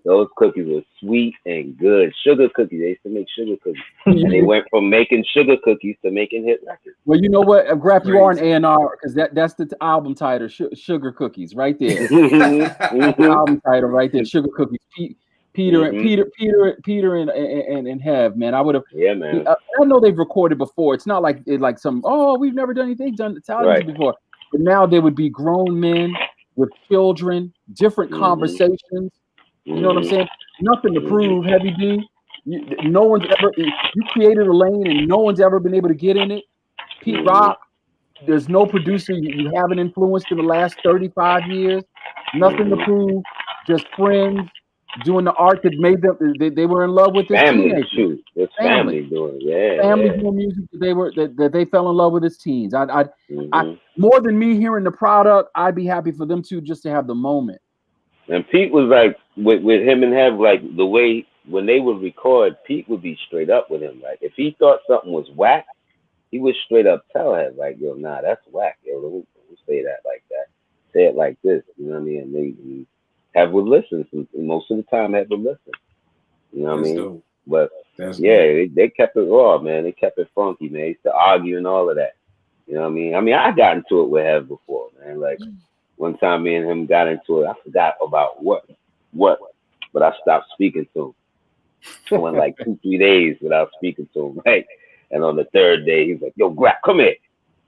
Those cookies were sweet and good. Sugar cookies. They used to make sugar cookies. And they went from making sugar cookies to making hit records. Well, you know what? Grap, you are an A&R because that's the album title, Sugar Cookies, right there. Album title right there, Sugar Cookies. Pete Peter and Hev, man. I would have. Yeah, man. I know they've recorded before. It's not like some. Oh, we've never done anything done Italians before. But now they would be grown men with children, different conversations. You know what I'm saying? Nothing to prove, Heavy D. No one's ever. You created a lane, and no one's ever been able to get in it. Pete Rock. There's no producer you haven't influenced in the last 35 years. Nothing to prove. Just friends doing the art that made them. They were in love with this family. Shoot, it's family doing. Yeah, family doing music that they fell in love with as teens. I more than me hearing the product, I'd be happy for them to just to have the moment. And Pete was like with him and Hev, like the way when they would record, Pete would be straight up with him. Like if he thought something was whack, he would straight up tell Hev, like, yo, nah, that's whack. Yo, don't say that like that. Say it like this. You know what I mean? And they Hev would listen. Most of the time, Hev would listen. You know what I mean? Dope. But That's they kept it raw, man. They kept it funky, man. They used to argue and all of that. You know what I mean? I mean, I got into it with Hev before, man. Like one time, me and him got into it. I forgot about what, but I stopped speaking to him. I went like 2-3 days without speaking to him, right? And on the third day, he's like, "Yo, Grap, come here."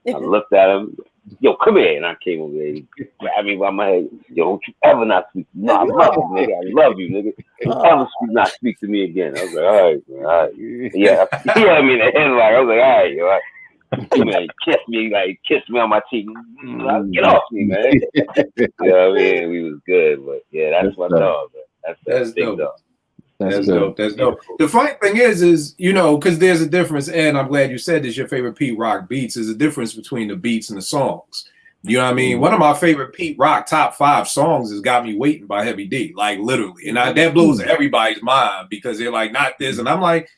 I looked at him. "Yo, come here." And I came over there. He grabbed me by my head. "Yo, don't you ever not speak to me." "No, I love you, nigga. I love you, nigga. Don't ever not speak to me again." I was like, "All right, man, all right." Yeah, I mean, the headline. I was like, "All right, yo." Man, kissed me on my cheek. Get off me, man. You know what I mean? We was good, but yeah, that's my dog, man. That's big dope. dog. That's dope. That's dope. The funny thing is, you know, because there's a difference, and I'm glad you said this, your favorite Pete Rock beats is a difference between the beats and the songs. You know what I mean? One of my favorite Pete Rock top 5 songs has Got Me Waiting by Heavy D, like literally. And that blows everybody's mind because they're like, not this. And I'm like,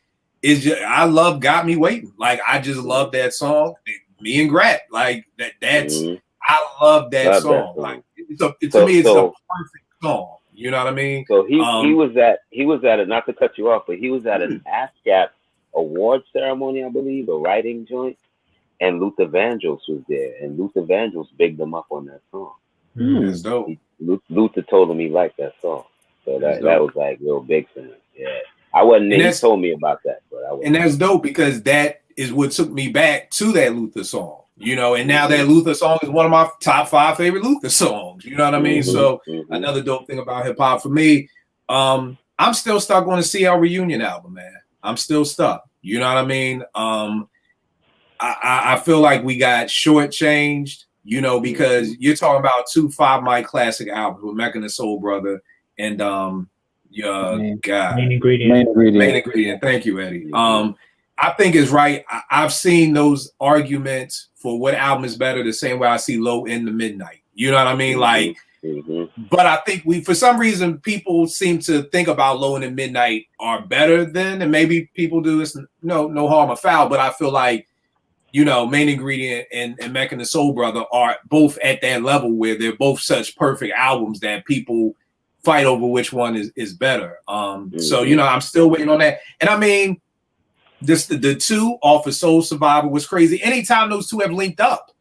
I love Got Me Waiting. Like, I just love that song. Me and Grat, like that's I love that song. Like to me, it's a perfect song. You know what I mean? So he was at a, not to cut you off, but he was at an ASCAP award ceremony, I believe, a writing joint, and Luther Vandross was there, and Luther Vandross bigged him up on that song. That's dope. Luther told him he liked that song, so that was like real big for him. Yeah, I wasn't there. He told me about that, but I wasn't. And that's dope because that is what took me back to that Luther song. You know, and now that Luther song is one of my top 5 favorite Luther songs. You know what I mean? So another dope thing about hip hop for me, I'm still stuck on the CL Reunion album, man. I'm still stuck. You know what I mean? I feel like we got shortchanged, you know, because you're talking about 2 5-mic classic albums with Mecca and the Soul Brother and Main Ingredient. Thank you, Eddie. I think it's right. I've seen those arguments for what album is better the same way I see Low End to Midnight. You know what I mean? Like, but I think for some reason, people seem to think about Low End and Midnight are better than, and maybe people do this, no harm or foul, but I feel like, you know, Main Ingredient and Mecca and the Soul Brother are both at that level where they're both such perfect albums that people fight over which one is better. So, you know, I'm still waiting on that. And I mean, the 2 off of Soul Survivor was crazy. Anytime those 2 have linked up,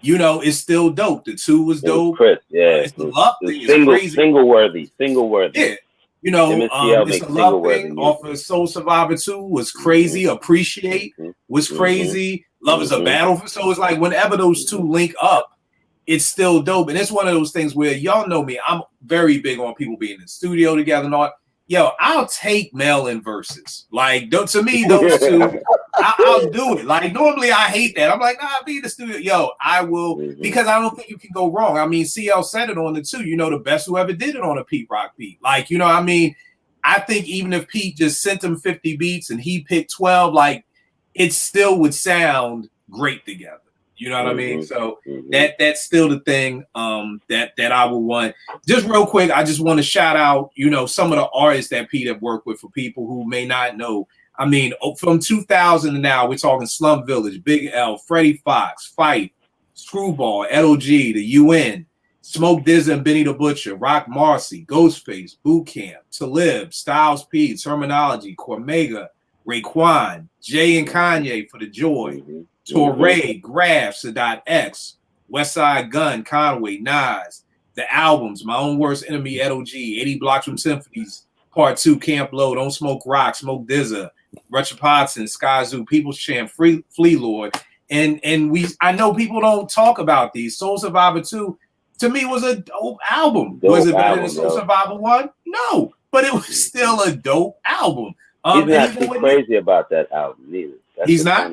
you know, it's still dope. The 2 was dope. Chris, yeah, it's the love thing. It's crazy. Single worthy. Yeah, you know, it's the love thing off of Soul Survivor 2 was crazy. Appreciate was crazy. Love is a battle. So it's like whenever those 2 link up, it's still dope. And it's one of those things where y'all know me. I'm very big on people being in the studio together and all. Yo, I'll take mail-in verses. Like, to me, those 2, I'll do it. Like, normally I hate that. I'm like, nah, be in the studio. Yo, I will, because I don't think you can go wrong. I mean, CL said it on the 2, you know, the best who ever did it on a Pete Rock beat. Like, you know, I mean, I think even if Pete just sent him 50 beats and he picked 12, like, it still would sound great together. You know what I mean? So that's still the thing that I would want. Just real quick, I just want to shout out, you know, some of the artists that Pete have worked with for people who may not know. I mean, from 2000 to now, we're talking Slum Village, Big L, Freddie Fox, Fife, Screwball, L.O.G., the UN, Smoke Dizza and Benny the Butcher, Rock Marcy, Ghostface, Boot Camp, Talib, Styles P, Terminology, Cormega, Raekwon, Jay and Kanye for the Joy, Torre, Graf, Sadat X, Westside Gun, Conway, Nas, the albums, My Own Worst Enemy, L.O.G., 80 Blocks from Symphonies, Part 2, Camp Low, Don't Smoke Rock, Smoke Dizza, Richard Potson, Sky Zoo, People's Champ, Flea Lord. And I know people don't talk about these. Soul Survivor 2, to me, was a dope album. Was it better than Soul Survivor 1? No, but it was still a dope album. He's not too crazy about that album either. He's not?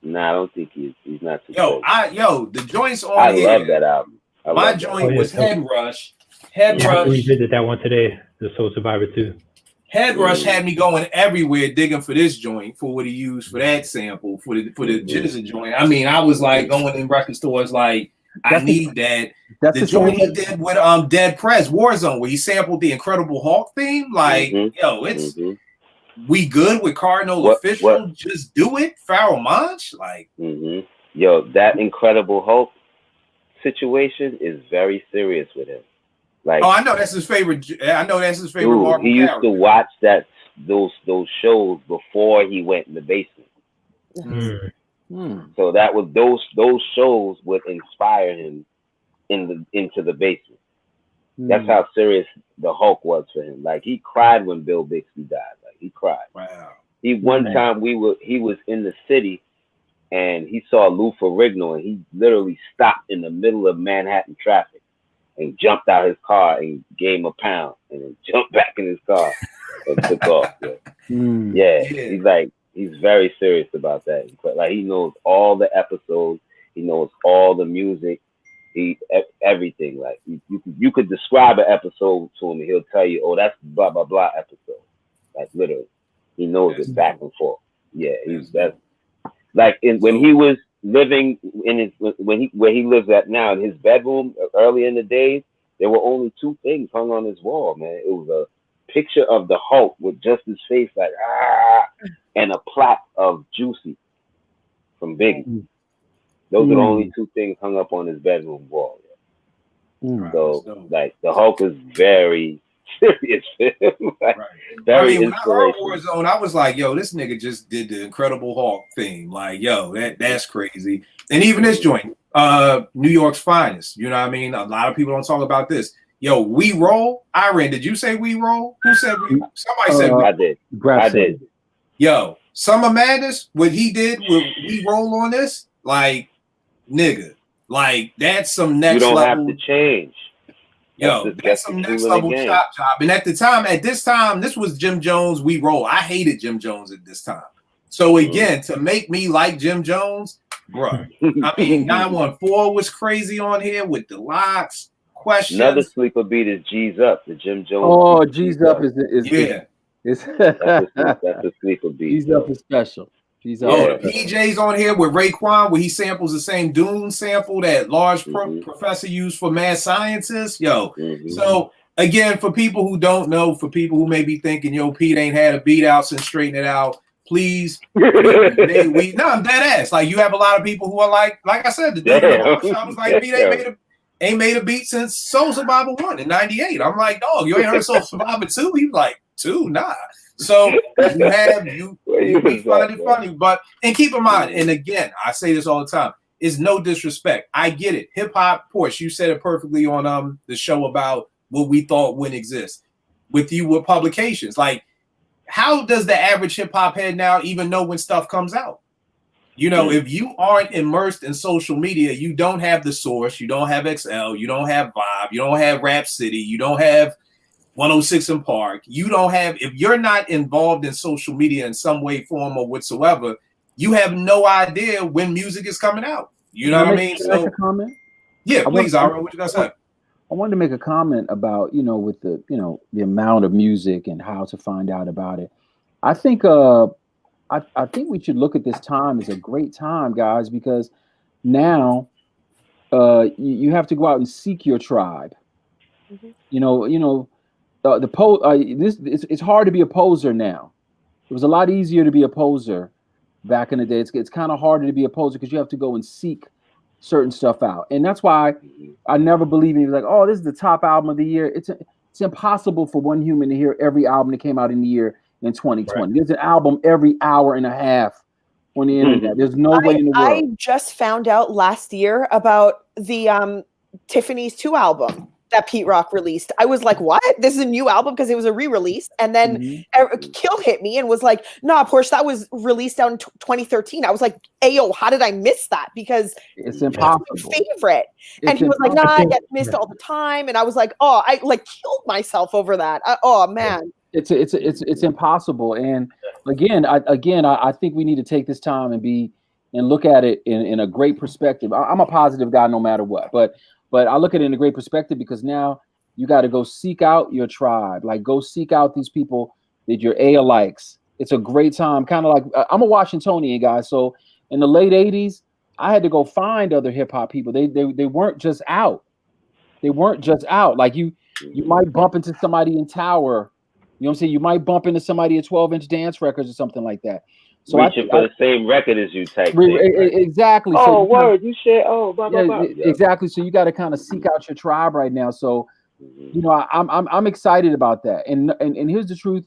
Nah, I don't think he's not too crazy. The joints on here. I love that album. My joint was Head Rush. We did that one today, the Soul Survivor 2. Head Rush had me going everywhere digging for this joint, for what he used for that sample, for the Jizza joint. I mean, I was like going in record stores like, I need that. That's the joint he did with Dead Prez, Warzone, where he sampled the Incredible Hulk theme. Like, it's we good with Cardinal Official. Just do it, Pharoah Monch. Like, yo, that Incredible Hulk situation is very serious with him. Like, I know that's his favorite. I know that's his favorite. Dude, he used to watch those shows before he went in the basement. So that was those shows would inspire him into the basement. That's how serious the Hulk was for him. Like, he cried when Bill Bixby died. Like, he cried. Wow. One time he was in the city and he saw Lou Ferrigno and he literally stopped in the middle of Manhattan traffic and jumped out his car and gave him a pound and then jumped back in his car and took off. He's very serious about that. Like, he knows all the episodes, he knows all the music, everything. Like, you could describe an episode to him and he'll tell you, oh, that's blah blah blah episode. Like, literally, he knows it back and forth. Yeah, when he was living in where he lives at now in his bedroom early in the days, there were only 2 things hung on his wall, man. It was a picture of the Hulk with just his face like and a plaque of Juicy from Biggie. Those are the only 2 things hung up on his bedroom wall. So like, the Hulk is very serious. Very when I heard Warzone, I was like, yo, this nigga just did the Incredible Hulk thing. Like, yo, that's crazy. And even this joint, New York's Finest. You know what I mean? A lot of people don't talk about this. Yo, We Roll. Iran, did you say We Roll? Who said we? Somebody said we. I did. I did. Yo, Summer Madness, what he did with We Roll on this, like, nigga, like, that's some next level. You don't have to change. Yo, that's some next level chop job. And at this time, this was Jim Jones, We Roll. I hated Jim Jones at this time. So again, to make me like Jim Jones, bro. I mean, 914 was crazy on here with the locks. Questions. Another sleeper beat is G's Up, the Jim Jones. Oh, G's Up is that's a sleeper beat. G's Up is special. The PJ's on here with Raekwon, where he samples the same Dune sample that Large Professor used for Mad Scientist. Yo, so again, for people who don't know, for people who may be thinking, yo, Pete ain't had a beat out since Straighten It Out, please. I'm dead ass. Like, you have a lot of people who are like I said, the dude I was like, Pete ain't made a beat since Soul Survivor 1 in '98. I'm like, dog, you ain't heard Soul Survivor 2? He was like, 2? Nah. So you find it funny, but and keep in mind, and again, I say this all the time, it's no disrespect. I get it. Hip hop, Porsche, you said it perfectly on the show about what we thought wouldn't exist. With publications, like, how does the average hip hop head now even know when stuff comes out? You know, if you aren't immersed in social media, you don't have The Source, you don't have XL, you don't have Vibe, you don't have Rap City, you don't have 106 in Park. You don't have, if you're not involved in social media in some way, form, or whatsoever, you have no idea when music is coming out. You know what I mean? So, a comment? Yeah, please, Ira, what you gonna say? I wanted to make a comment about, with the, the amount of music and how to find out about it. I think, I think we should look at this time as a great time, guys, because now you have to go out and seek your tribe. It's hard to be a poser now. It was a lot easier to be a poser back in the day. It's kind of harder to be a poser because you have to go and seek certain stuff out, and that's why I never believe in like, oh, this is the top album of the year. It's impossible for one human to hear every album that came out in the year in 2020. Right. There's an album every hour and a half on the internet. There's no way in the world. I just found out last year about the Tiffany's 2 album. that Pete Rock released. I was like, what? This is a new album because it was a re-release. And then Kill hit me and was like, nah, Porsche, that was released out in 2013. I was like, ayo, how did I miss that? Because it's impossible. It's my favorite. And he was like, nah, I get missed all the time. And I was like, oh, I like killed myself over that. Oh man. It's impossible. And again, I think we need to take this time and look at it in a great perspective. I'm a positive guy no matter what, but I look at it in a great perspective because now you got to go seek out your tribe, like go seek out these people that your A-likes. It's a great time. Kind of like I'm a Washingtonian guy. So in the late 80s, I had to go find other hip hop people. They weren't just out. They weren't just out. Like you might bump into somebody in Tower. You know what I'm saying? You might bump into somebody at 12-inch Dance Records or something like that. So reaching for the same record as you type. Exactly. Oh, so word! You share. Oh, blah blah blah. Exactly. So you got to kind of seek out your tribe right now. So, you know, I'm excited about that. And here's the truth.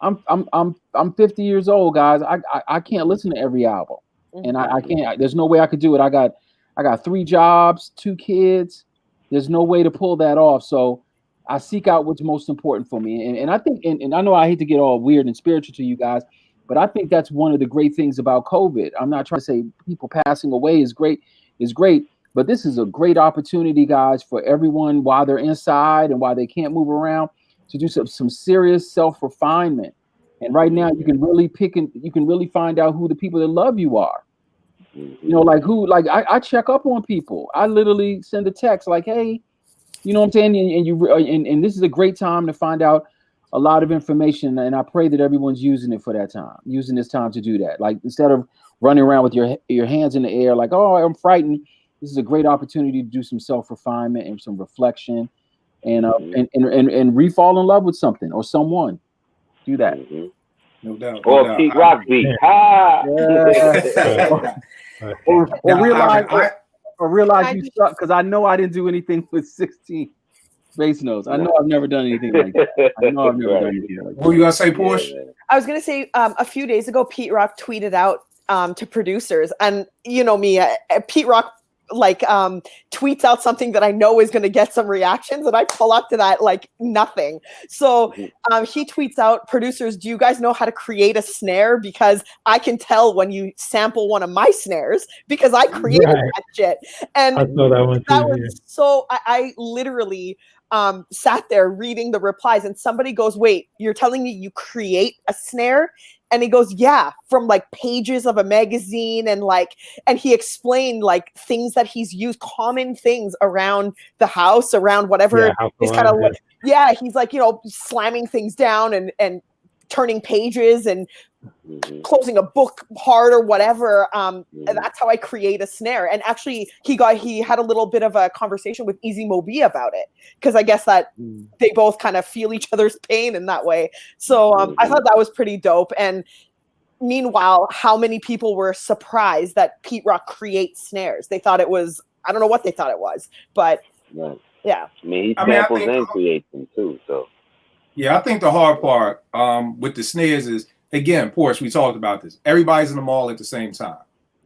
I'm 50 years old, guys. I can't listen to every album, and I can't. There's no way I could do it. I got 3 jobs, 2 kids. There's no way to pull that off. So I seek out what's most important for me. And I think, and I know I hate to get all weird and spiritual to you guys, but I think that's one of the great things about COVID. I'm not trying to say people passing away is great, but this is a great opportunity, guys, for everyone while they're inside and while they can't move around to do some serious self-refinement. And right now you can really find out who the people that love you are. You know, I check up on people. I literally send a text like, hey, you know what I'm saying? And this is a great time to find out a lot of information. And I pray that everyone's using it for that time, using this time to do that. Like instead of running around with your hands in the air, like, oh, I'm frightened. This is a great opportunity to do some self-refinement and some reflection and re-fall in love with something or someone. Do that. No doubt. Or Pete Rock beat. Or realize you suck because I know I didn't do anything with 16 bass notes. I know I've never done anything like that. I know I've never done anything like that. What were you gonna say, Porsche? I was gonna say a few days ago, Pete Rock tweeted out to producers, and you know me, Pete Rock tweets out something that I know is going to get some reactions, and I pull up to that like nothing. So he tweets out, producers, do you guys know how to create a snare? Because I can tell when you sample one of my snares because I created that shit. And I saw that one that too, was so I literally sat there reading the replies, and somebody goes, wait, you're telling me you create a snare? And he goes, yeah, from like pages of a magazine and he explained like things that he's used, common things around the house, around whatever. He's kind of he's like, you know, slamming things down and turning pages and closing a book hard or whatever. And that's how I create a snare. And actually he had a little bit of a conversation with Easy Mobi about it, because I guess that they both kind of feel each other's pain in that way. So I thought that was pretty dope. And meanwhile, how many people were surprised that Pete Rock creates snares? They thought it was, I don't know what they thought it was, but yeah. I mean, he samples and creates them too, so. Yeah, I think the hard part with the snares is, again, Porsche, we talked about this. Everybody's in the mall at the same time.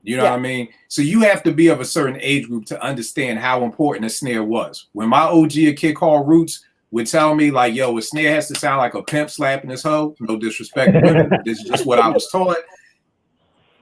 You know what I mean? So you have to be of a certain age group to understand how important a snare was. When my OG, a kid called Roots, would tell me like, yo, a snare has to sound like a pimp slapping his hoe. No disrespect to women. This is just what I was taught.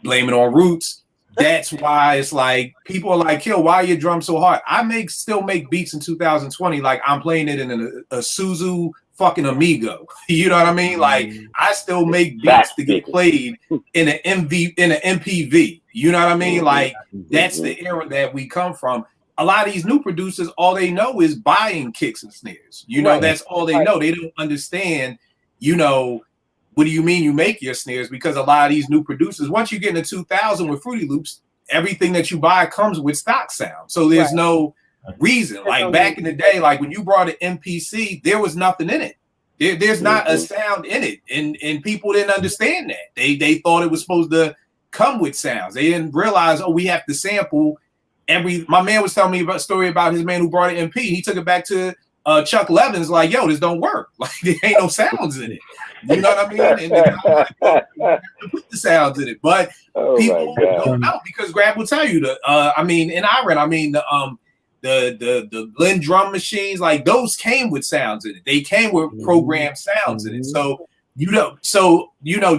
Blame it on Roots. That's why it's like, people are like, Kill, why are your drums so hard? I still make beats in 2020 like I'm playing it in a Suzu fucking Amigo. You know what I mean? Like I still make beats to get played in an MPV. You know what I mean? Like that's the era that we come from. A lot of these new producers, all they know is buying kicks and snares. You know, that's all they know. They don't understand, you know, what do you mean you make your snares? Because a lot of these new producers, once you get into 2000 with Fruity Loops, everything that you buy comes with stock sound. So there's no reason. Like back in the day, like when you brought an MPC, there was nothing in it. There's not a sound in it. And people didn't understand that. They thought it was supposed to come with sounds. They didn't realize, oh, we have to sample my man was telling me about a story about his man who brought an MP. He took it back to Chuck Levins, like, yo, this don't work. Like there ain't no sounds in it. You know what I mean? And put the sounds in it. But people don't know, because Grab will tell you in Iran, the Lynn drum machines, like those came with sounds in it. They came with programmed sounds in it. So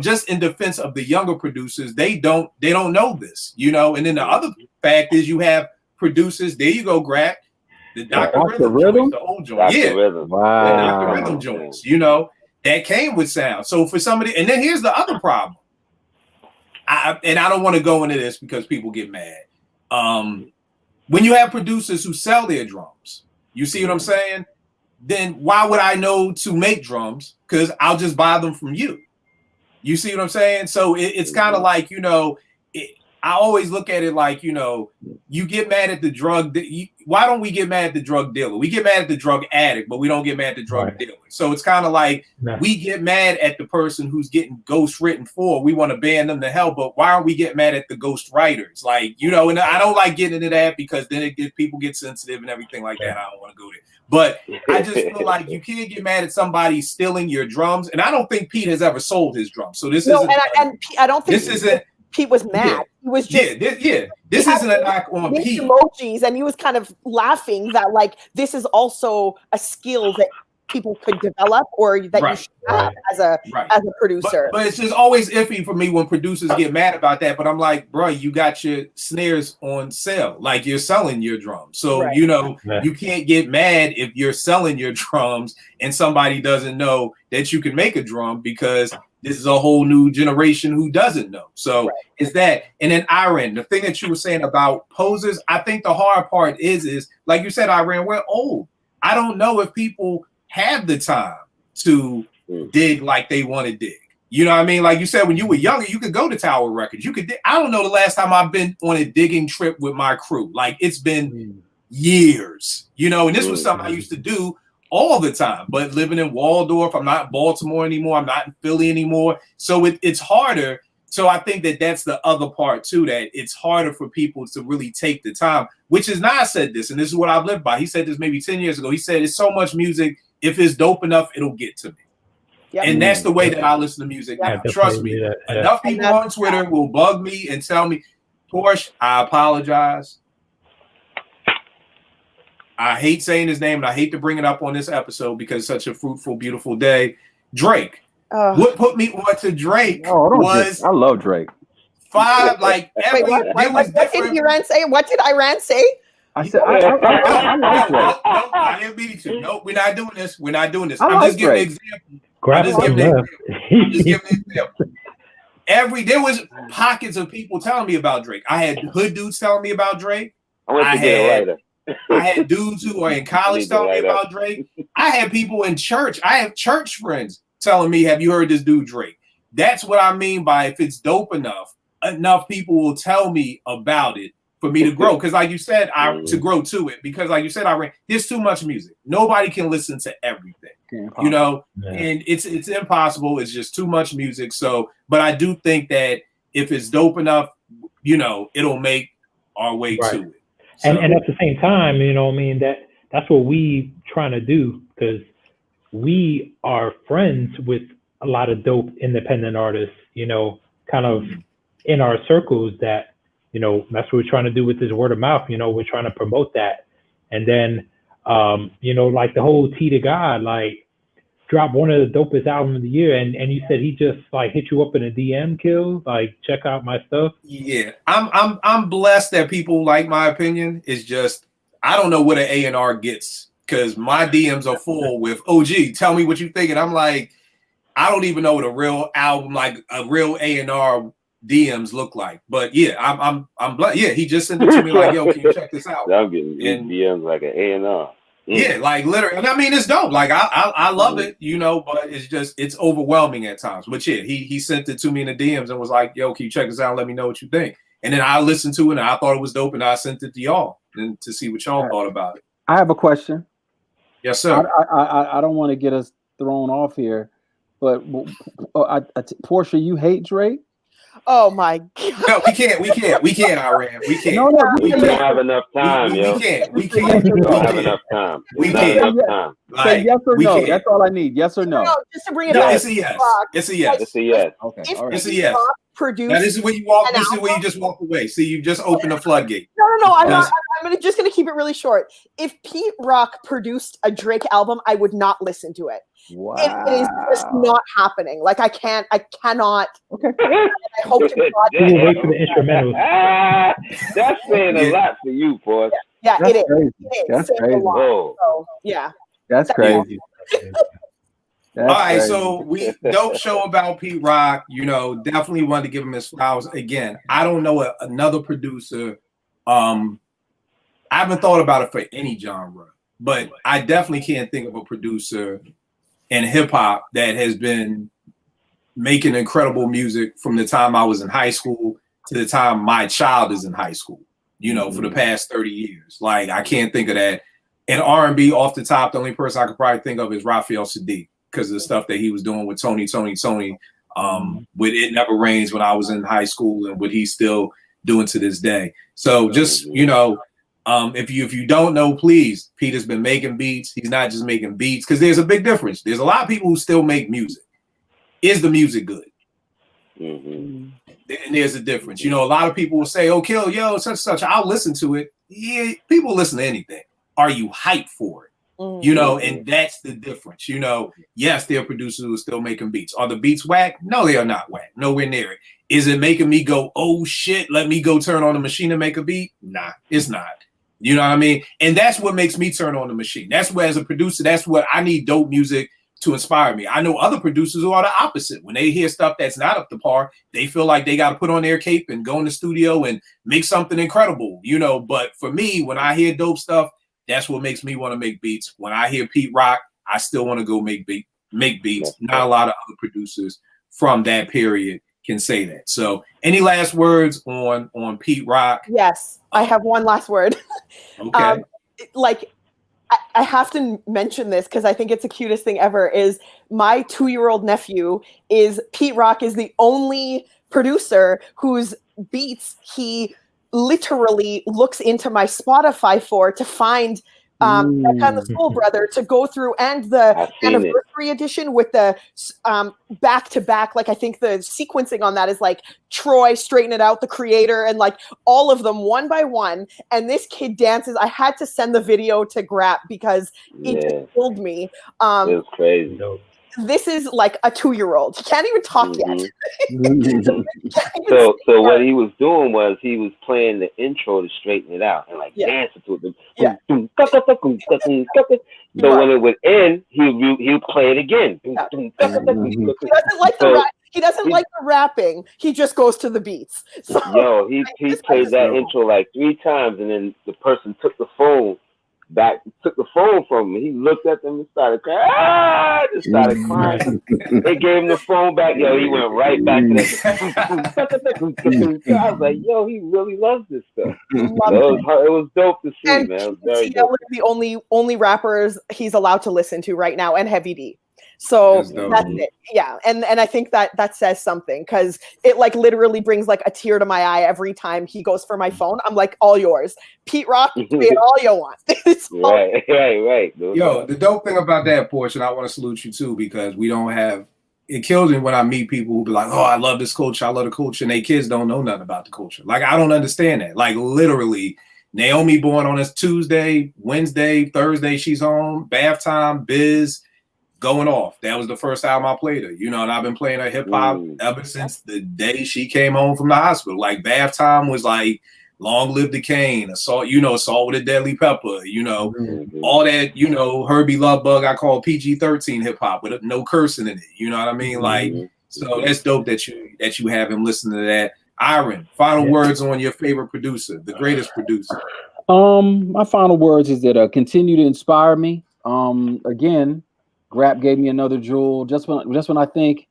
just in defense of the younger producers, they don't know this, and then the other fact is you have producers. There you go, Grab. The Dr. Rhythm joints, the old joints. Yeah. Rhythm. Wow. The Dr. Rhythm joints, that came with sound. So for somebody, and then here's the other problem. I don't want to go into this because people get mad. When you have producers who sell their drums, you see what I'm saying? Then why would I know to make drums? Because I'll just buy them from you. You see what I'm saying? So it's kind of like, I always look at it like, you get mad at the drug. Why don't we get mad at the drug dealer? We get mad at the drug addict, but we don't get mad at the drug dealer. So it's kind of like we get mad at the person who's getting ghost written for. We want to ban them to hell, but why aren't we get mad at the ghost writers? Like, and I don't like getting into that because then people get sensitive and everything like that. I don't want to go there. But I just feel like you can't get mad at somebody stealing your drums. And I don't think Pete has ever sold his drums. So this isn't. And I don't think this isn't. Pete was mad. Yeah. He was just This isn't a knock on Pete. Emojis, and he was kind of laughing that like this is also a skill that people could develop or that you should have as a producer. But it's just always iffy for me when producers get mad about that. But I'm like, bro, you got your snares on sale, like you're selling your drums. So you can't get mad if you're selling your drums and somebody doesn't know that you can make a drum because this is a whole new generation who doesn't know. So is that, and then Iran, the thing that you were saying about posers, I think the hard part is like you said, Iran, we're old. I don't know if people have the time to dig like they want to dig. You know what I mean? Like you said, when you were younger, you could go to Tower Records. You could. I don't know the last time I've been on a digging trip with my crew. Like it's been years, and this was something I used to do all the time, but living in Waldorf, I'm not in Baltimore anymore. I'm not in Philly anymore. So it's harder. So I think that's the other part too, that it's harder for people to really take the time, which is Nas said this, and this is what I've lived by. He said this maybe 10 years ago. He said, it's so much music. If it's dope enough, it'll get to me. Yep. And that's the way that I listen to music now. Trust me. Enough people on Twitter will bug me and tell me, Porsche, I apologize. I hate saying his name, and I hate to bring it up on this episode because it's such a fruitful, beautiful day. Drake. What put me on to Drake was I love Drake. 5 like every. What did Iran say? What did Iran say? I said I like Drake. No, I didn't mean to. No, we're not doing this. We're not doing this. I'm just giving an example. I'm just giving an example. There was pockets of people telling me about Drake. I had hood dudes telling me about Drake. I had dudes who are in college telling me about Drake. I had people in church. I have church friends telling me, have you heard this dude Drake? That's what I mean by if it's dope enough people will tell me about it for me to grow. Because like you said, to grow to it. Because like you said, there's too much music. Nobody can listen to everything. And it's impossible. It's just too much music. So, but I do think that if it's dope enough, it'll make our way to it. So. And at the same time, that's what we trying to do, because we are friends with a lot of dope independent artists, kind of in our circles that, that's what we're trying to do with this word of mouth. We're trying to promote that. And then, like the whole T to God, like drop one of the dopest albums of the year. And you said he just like hit you up in a DM, Kill, like check out my stuff. Yeah, I'm blessed that people like my opinion. It's just, I don't know what an A&R gets because my DMs are full with OG. Tell me what you think. And I'm like, I don't even know what a real album, like a real A&R DMs look like. But yeah, I'm blessed. Yeah, he just sent it to me like, yo, can you check this out? I'm getting DMs like an A&R. Yeah, like literally. And I mean, it's dope. Like I love it, but it's overwhelming at times. But yeah, he sent it to me in the DMs and was like, yo, can you check this out and let me know what you think? And then I listened to it and I thought it was dope and I sent it to y'all and to see what y'all thought about it. I have a question. Yes, sir. I don't want to get us thrown off here, but Portia, you hate Drake? Oh my God! No, we can't, Iran. We can't. No, we don't have enough time, we can't. We don't have enough time. We can't. Say yes or no. That's all I need. Yes or no. No, just to bring it back. It's a yes. It's a yes. It's a yes. Okay. It's a yes. Produce. Now this is where you walk. This is where you just walk away. See, you just opened the floodgate. No. I'm just gonna keep it really short. If Pete Rock produced a Drake album, I would not listen to it. Wow. It is just not happening. Like I cannot. Okay. I hope to God. We'll wait for the instrumentals. That's saying a lot for you, boy. Yeah, That's it is. crazy. It is. That's Saying a crazy. lot. Whoa. So, yeah. That's crazy. That's All right, crazy. so we dope show about Pete Rock. You know, definitely wanted to give him his flowers. Again, I don't know another producer. I haven't thought about it for any genre, but I definitely can't think of a producer in hip hop that has been making incredible music from the time I was in high school to the time my child is in high school. You know, for the past 30 years. Like I can't think of that. In R&B, off the top, the only person I could probably think of is Raphael Sadiq, because of the stuff that he was doing with Tony, with It Never Rains when I was in high school, and what he's still doing to this day. So just, you know, if you don't know, please, Pete has been making beats. He's not just making beats, because there's a big difference. There's a lot of people who still make music. Is the music good? Mm-hmm. And there's a difference. You know, a lot of people will say, oh, Kill, yo, such, I'll listen to it. Yeah, people listen to anything. Are you hyped for it? You know, and that's the difference. You know, yes, there are producers who are still making beats. Are the beats whack? No, they are not whack. Nowhere near it. Is it making me go, oh shit, let me go turn on the machine and make a beat? Nah, it's not. You know what I mean? And that's what makes me turn on the machine. That's where, as a producer, that's what I need. Dope music to inspire me. I know other producers who are the opposite. When they hear stuff that's not up to par, they feel like they got to put on their cape and go in the studio and make something incredible, you know. But for me, when I hear dope stuff, that's what makes me want to make beats. When I hear Pete Rock, I still want to go make beats. Not a lot of other producers from that period can say that. So any last words on Pete Rock? Yes, I have one last word. Okay. I have to mention this because I think it's the cutest thing ever. Is my 2-year-old nephew is Pete Rock is the only producer whose beats he literally looks into my Spotify for to find that kind of Soul Brother to go through, and the anniversary edition with the back to back. Like I think the sequencing on that is like Troy, Straighten It Out, The Creator, and like all of them one by one. And this kid dances. I had to send the video to Grap because it just killed me. It was crazy. This is like a 2-year-old. He can't even talk yet. So what he was doing was he was playing the intro to Straighten It Out and like dancing to it. Yeah. So when it would end, he would play it again. He doesn't like the rap. He doesn't like the rapping. He just goes to the beats. So, yo, he played that intro like 3 times, and then the person took the phone from him. He looked at them and started crying. Just started crying. They gave him the phone back. Yo, he went right back to that. I was like, yo, he really loves this stuff. It was dope to see, and man. It was very TCL dope. is the only rappers he's allowed to listen to right now, and Heavy D. So that's it. Yeah. And I think that says something, because it like literally brings like a tear to my eye every time he goes for my phone. I'm like, all yours. Pete Rock, say it all you want. Right. Yo, the dope thing about that portion, I want to salute you too, because we don't have, it kills me when I meet people who be like, oh, I love this culture, I love the culture, and they kids don't know nothing about the culture. Like, I don't understand that. Like, literally, Naomi born on a Tuesday, Wednesday, Thursday, she's home, bath time, Biz, going off. That was the first album I played her, you know, and I've been playing her hip hop ever since the day she came home from the hospital. Like, bath time was like Long Live the Cane, Assault with a Deadly Pepper, you know, all that, you know, Herbie Love Bug, I call PG-13 hip hop with no cursing in it. You know what I mean? Like, so that's dope that you have him listen to that. Iron, final words on your favorite producer, the greatest producer. My final words is that continue to inspire me. Again, Grap gave me another jewel. Just when I think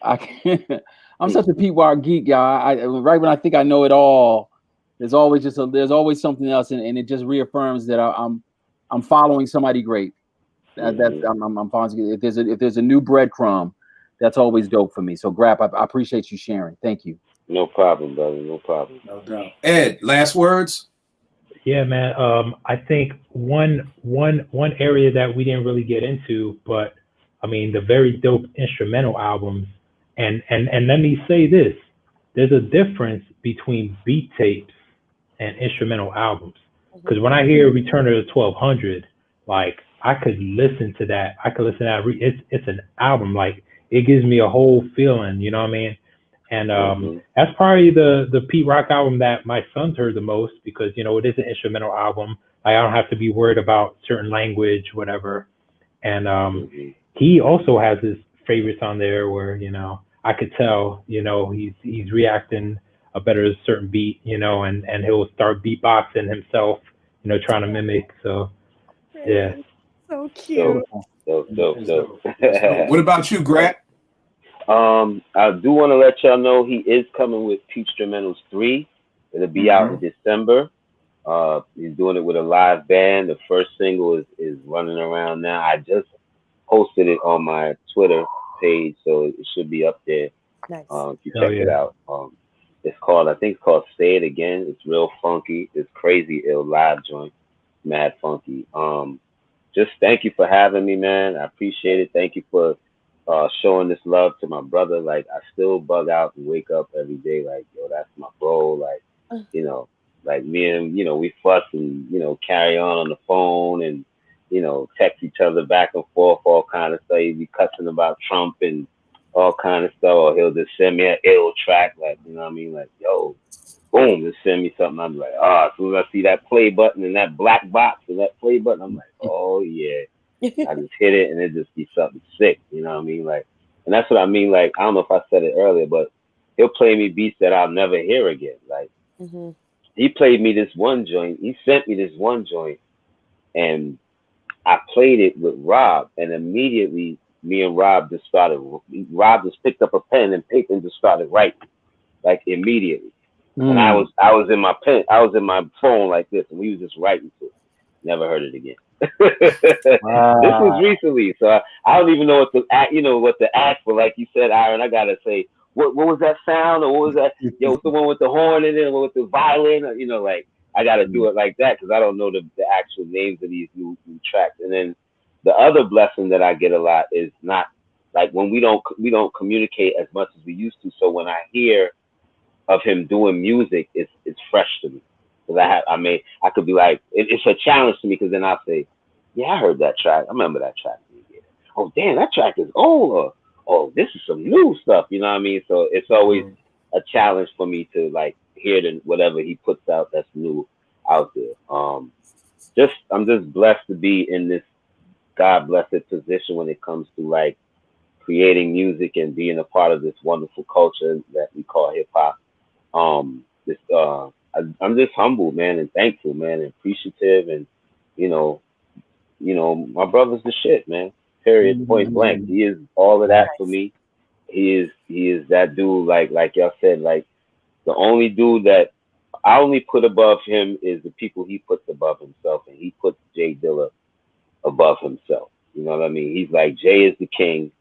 I can, I'm such a Pete Rock geek, guy. Right when I think I know it all, there's always something else, and it just reaffirms that I'm following somebody great. I'm following. If there's a new breadcrumb, that's always dope for me. So Grap, I appreciate you sharing. Thank you. No problem, brother. No problem. No doubt. Ed, last words. Yeah, man. I think one area that we didn't really get into, but I mean, the very dope instrumental albums. And let me say this: there's a difference between beat tapes and instrumental albums. Because when I hear Return of the 1200, like I could listen to that. I could listen to that. It's an album. Like it gives me a whole feeling. You know what I mean? And that's probably the Pete Rock album that my sons heard the most because you know it is an instrumental album. Like, I don't have to be worried about certain language, whatever. And he also has his favorites on there where you know I could tell you know he's reacting a better certain beat, you know, and he'll start beatboxing himself, you know, trying to mimic. So yeah. So cute. So. What about you, Greg? I do want to let y'all know he is coming with Peach Instrumentals 3. It'll be out in December. He's doing it with a live band. The first single is running around now. I just posted it on my Twitter page, so it should be up there. Nice. If you check it out. It's called, I think it's called Say It Again. It's real funky. It's crazy ill live joint. Mad funky. Just thank you for having me, man. I appreciate it. Thank you for showing this love to my brother. Like, I still bug out and wake up every day like, yo, that's my bro. Like, you know, like me and him, you know, we fuss and, you know, carry on the phone and, you know, text each other back and forth, all kind of stuff. He'd be cussing about Trump and all kind of stuff, or he'll just send me an ill track, like, you know what I mean? Like, yo, boom, just send me something. I'm like, as soon as I see that play button and that black box and that play button, I'm like, oh yeah. I just hit it and it just be something sick, you know what I mean? Like, and that's what I mean. Like, I don't know if I said it earlier, but he'll play me beats that I'll never hear again. Like, he played me this one joint. He sent me this one joint, and I played it with Rob, and immediately me and Rob just started. Rob just picked up a pen and paper and just started writing, like immediately. And I was in my pen, I was in my phone like this, and we was just writing to it. Never heard it again. This was recently, so I don't even know what to act. You know what to ask for. Like you said, Aaron, I gotta say, what was that sound, or what was that? Yo, what's the one with the horn in it, or with the violin? Or, you know, like I gotta do it like that because I don't know the actual names of these new tracks. And then the other blessing that I get a lot is not like when we don't communicate as much as we used to. So when I hear of him doing music, it's fresh to me. Because I could be like, it's a challenge to me because then I'll say, yeah, I heard that track. I remember that track. Oh, damn, that track is old. Or, oh, this is some new stuff. You know what I mean? So it's always a challenge for me to like hear whatever he puts out that's new out there. I'm just blessed to be in this God blessed position when it comes to like creating music and being a part of this wonderful culture that we call hip hop. I'm just humble, man, and thankful, man, and appreciative, and you know, my brother's the shit, man. Period. Point blank. He is all of that for me. He is that dude. Like y'all said, like the only dude that I only put above him is the people he puts above himself, and he puts Jay Dilla above himself. You know what I mean? He's like, Jay is the king.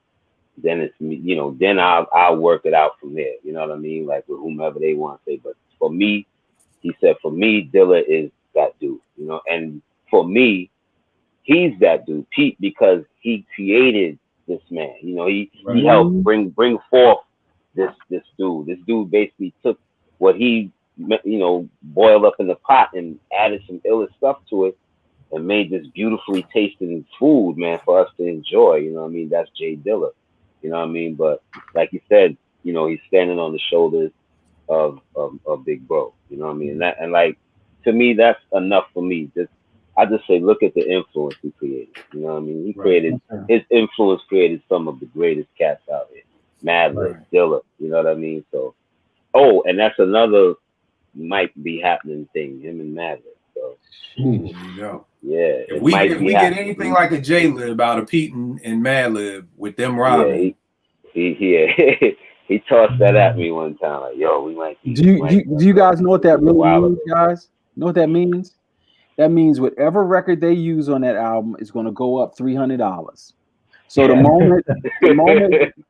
Then it's me. You know. Then I'll work it out from there. You know what I mean? Like with whomever they want to say. But for me, he said, for me, Dilla is that dude, you know, and for me, he's that dude, Pete, because he created this man, you know, he helped bring forth this dude. This dude basically took what he, you know, boiled up in the pot and added some illest stuff to it and made this beautifully tasting food, man, for us to enjoy, you know what I mean? That's Jay Dilla, you know what I mean? But like you said, you know, he's standing on the shoulders of Big Bro, you know what I mean? And like to me, that's enough for me. I just say, look at the influence he created. You know what I mean? He created his influence created some of the greatest cats out here. Madlib, Dilla, you know what I mean? So, and that's another might be happening thing. Him and Madlib. So, there you go. Yeah, if we get anything like a J-Lib out of Pete and Madlib with them robbing, he tossed that at me one time. Like, yo, we might. Do you guys know what that really means, guys? Know what that means? That means whatever record they use on that album is going to go up $300. So the moment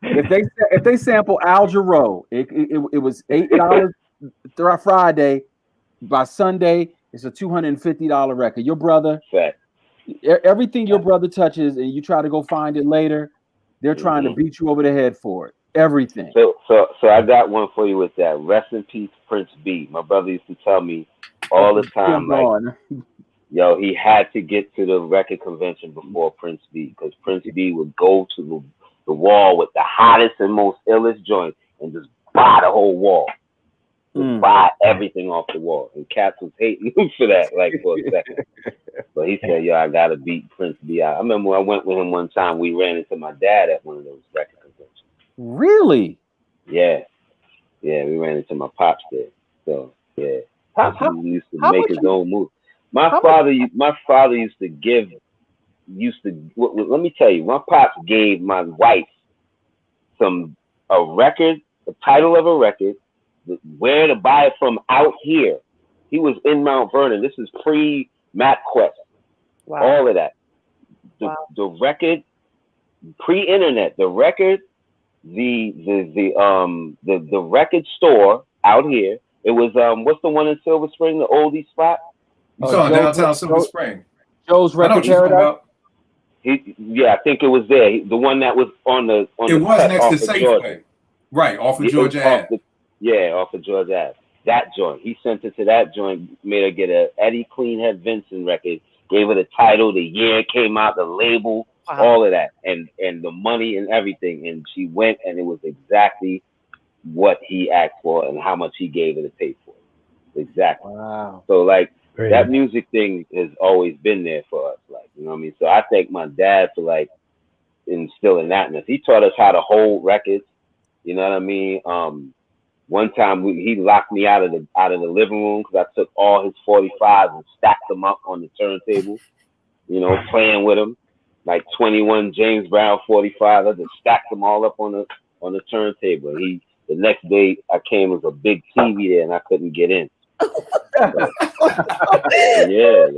if they sample Al Jarreau, it was $8 Friday. By Sunday, it's a $250 record. Your brother, everything your brother touches, and you try to go find it later, they're trying to beat you over the head for it. Everything. So I got one for you with that. Rest in peace, Prince B. My brother used to tell me all the time. Still Like, going. yo, he had to get to the record convention before Prince B, because Prince B would go to the wall with the hottest and most illest joint and just buy the whole wall. Just buy everything off the wall. And Caps was hating him for that, like, for a second. But he said, yo, I gotta beat Prince B out. I remember when I went with him one time, we ran into my dad at one of those record conventions. Really? Yeah. Yeah, we ran into my pops there. So yeah. Pops used to make his own moves. My father used to give, let me tell you, my pops gave my wife a record, the title of a record, where to buy it from out here. He was in Mount Vernon. This is pre-MapQuest. Wow. All of that. Wow. The record, pre-internet, the record, the record store out here. It was what's the one in Silver Spring, the oldie spot? You saw downtown Silver Spring. Joe's Record Paradise. Yeah, I think it was there. The one that was on the. It was next to Safeway, right off of Georgia Ave. Off of Georgia Ave. That joint. He sent it to that joint. Made her get a Eddie Cleanhead Vincent record. Gave her the title, the year it came out, the label, all of that, and the money and everything. And she went, and it was exactly what he asked for and how much he gave her to pay for it. Exactly. Wow. So like. Great. That music thing has always been there for us, like, you know what I mean? So I thank my dad for like instilling that in us. He taught us how to hold records, you know what I mean? One time he locked me out of the living room because I took all his 45s and stacked them up on the turntable, you know, playing with them, like 21 James Brown 45. I just stacked them all up on the turntable. The next day I came, was a big TV there and I couldn't get in. Yeah.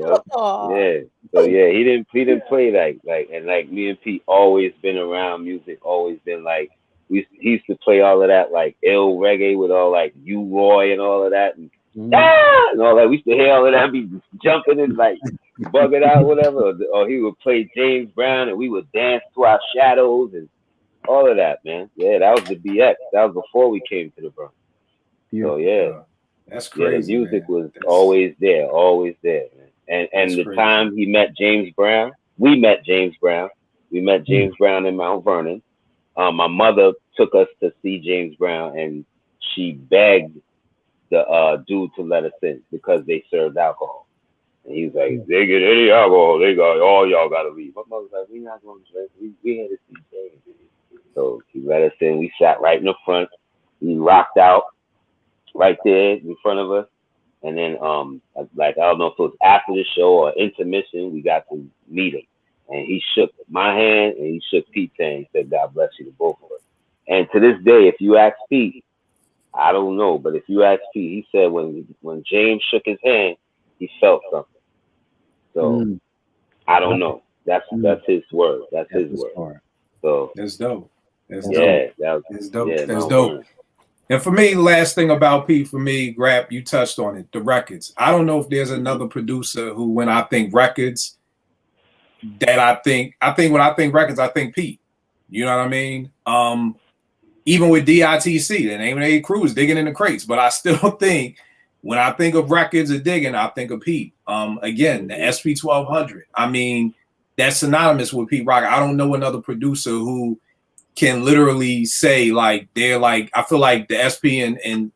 So yeah, he didn't play like and like me and Pete always been around music, always been like he used to play all of that like ill reggae with all like U-Roy and all of that and and all that. We used to hear all of that, be jumping and like bugging out, whatever. Or he would play James Brown and we would dance to our shadows and all of that, man. Yeah, that was the BX. That was before we came to the Bronx. So yeah. That's crazy. Yeah, the music was always there, man. And the time he met James Brown, we met James Brown. We met James Brown in Mount Vernon. My mother took us to see James Brown, and she begged the dude to let us in because they served alcohol. And he was like, if they get any alcohol, all y'all got to leave. My mother was like, we're not going to drink. We had to see James. So he let us in. We sat right in the front. He rocked out right there in front of us, and then like I don't know if it was after the show or intermission, we got to meet him, and he shook my hand and he shook Pete's hand. He said, "God bless you to both of us." And to this day, if you ask Pete, I don't know, but if you ask Pete, he said when James shook his hand, he felt something. So I don't know. That's his word. That's his word. So that's dope. That's dope. That's dope. That's dope. And for me, last thing about Pete, for me, Grap, you touched on it, the records. I don't know if there's another producer who, when I think records, when I think records, I think Pete. You know what I mean? Even with DITC, the name of their crew is Digging in the Crates, but I still think when I think of records and digging, I think of Pete. Again, the SP 1200. I mean, that's synonymous with Pete Rock. I don't know another producer who can literally say like they're like, I feel like the SP and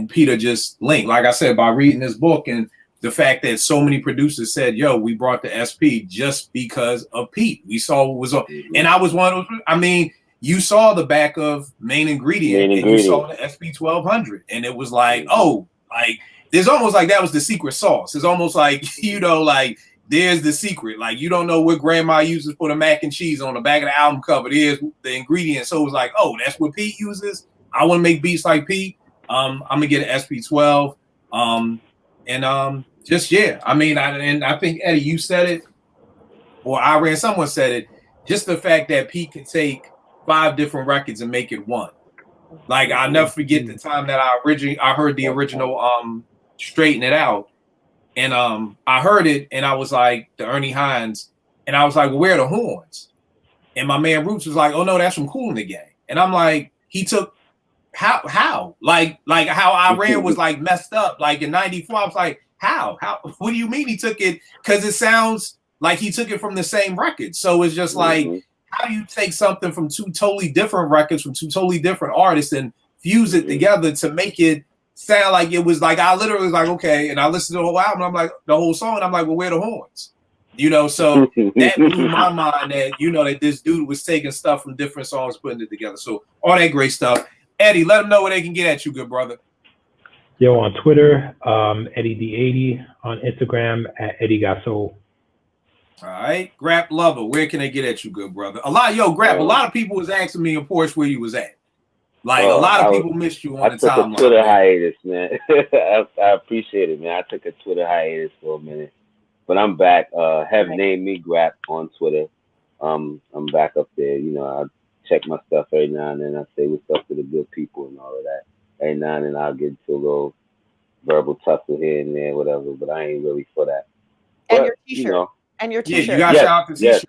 Pete are just linked. Like I said, by reading this book and the fact that so many producers said, yo, we brought the SP just because of Pete. We saw what was on, and I was one of those. I mean, you saw the back of Main Ingredient and you saw the SP 1200, and it was like, oh, like there's almost like that was the secret sauce. It's almost like, you know, like there's the secret. Like you don't know what grandma uses for the mac and cheese on the back of the album cover. There's the ingredient. So it was like, oh, that's what Pete uses. I want to make beats like Pete. I'm gonna get an SP12. Just yeah. I mean, I think Eddie, you said it, or someone said it. Just the fact that Pete can take 5 different records and make it one. Like I'll never forget the time that I heard the original Straighten It Out. And I heard it and I was like, the Ernie Hines, and I was like, well, where are the horns? And my man Roots was like, oh no, that's from Kool and the Gang. And I'm like, he took how? Like how Iran was like messed up, like in '94. I was like, how? What do you mean he took it? Because it sounds like he took it from the same record. So it's just like, how do you take something from two totally different records from two totally different artists and fuse it together to make it sound like it was like, I literally was like, okay, and I listened to the whole album, I'm like, the whole song, and I'm like, well, where are the horns? You know, so that blew my mind that, you know, that this dude was taking stuff from different songs, putting it together. So all that great stuff. Eddie, let them know where they can get at you, good brother. Yo, on Twitter, Eddie D80, on Instagram at Eddie Got Soul. All right, Grap Lover, where can they get at you, good brother? A lot of people was asking me in Porsche where you was at. Like, a lot of people missed you on the timeline. I took a Twitter hiatus, man. I appreciate it, man. I took a Twitter hiatus for a minute, but I'm back. Have named me Grap on Twitter. I'm back up there. You know, I check my stuff every now and then. I say what's up to the good people and all of that. Every now and then I'll get into a little verbal tussle here and there, whatever. But I ain't really for that. And but, your T-shirt. You know, and your T-shirt. Yeah, you got to shout out the T-shirt. Yes.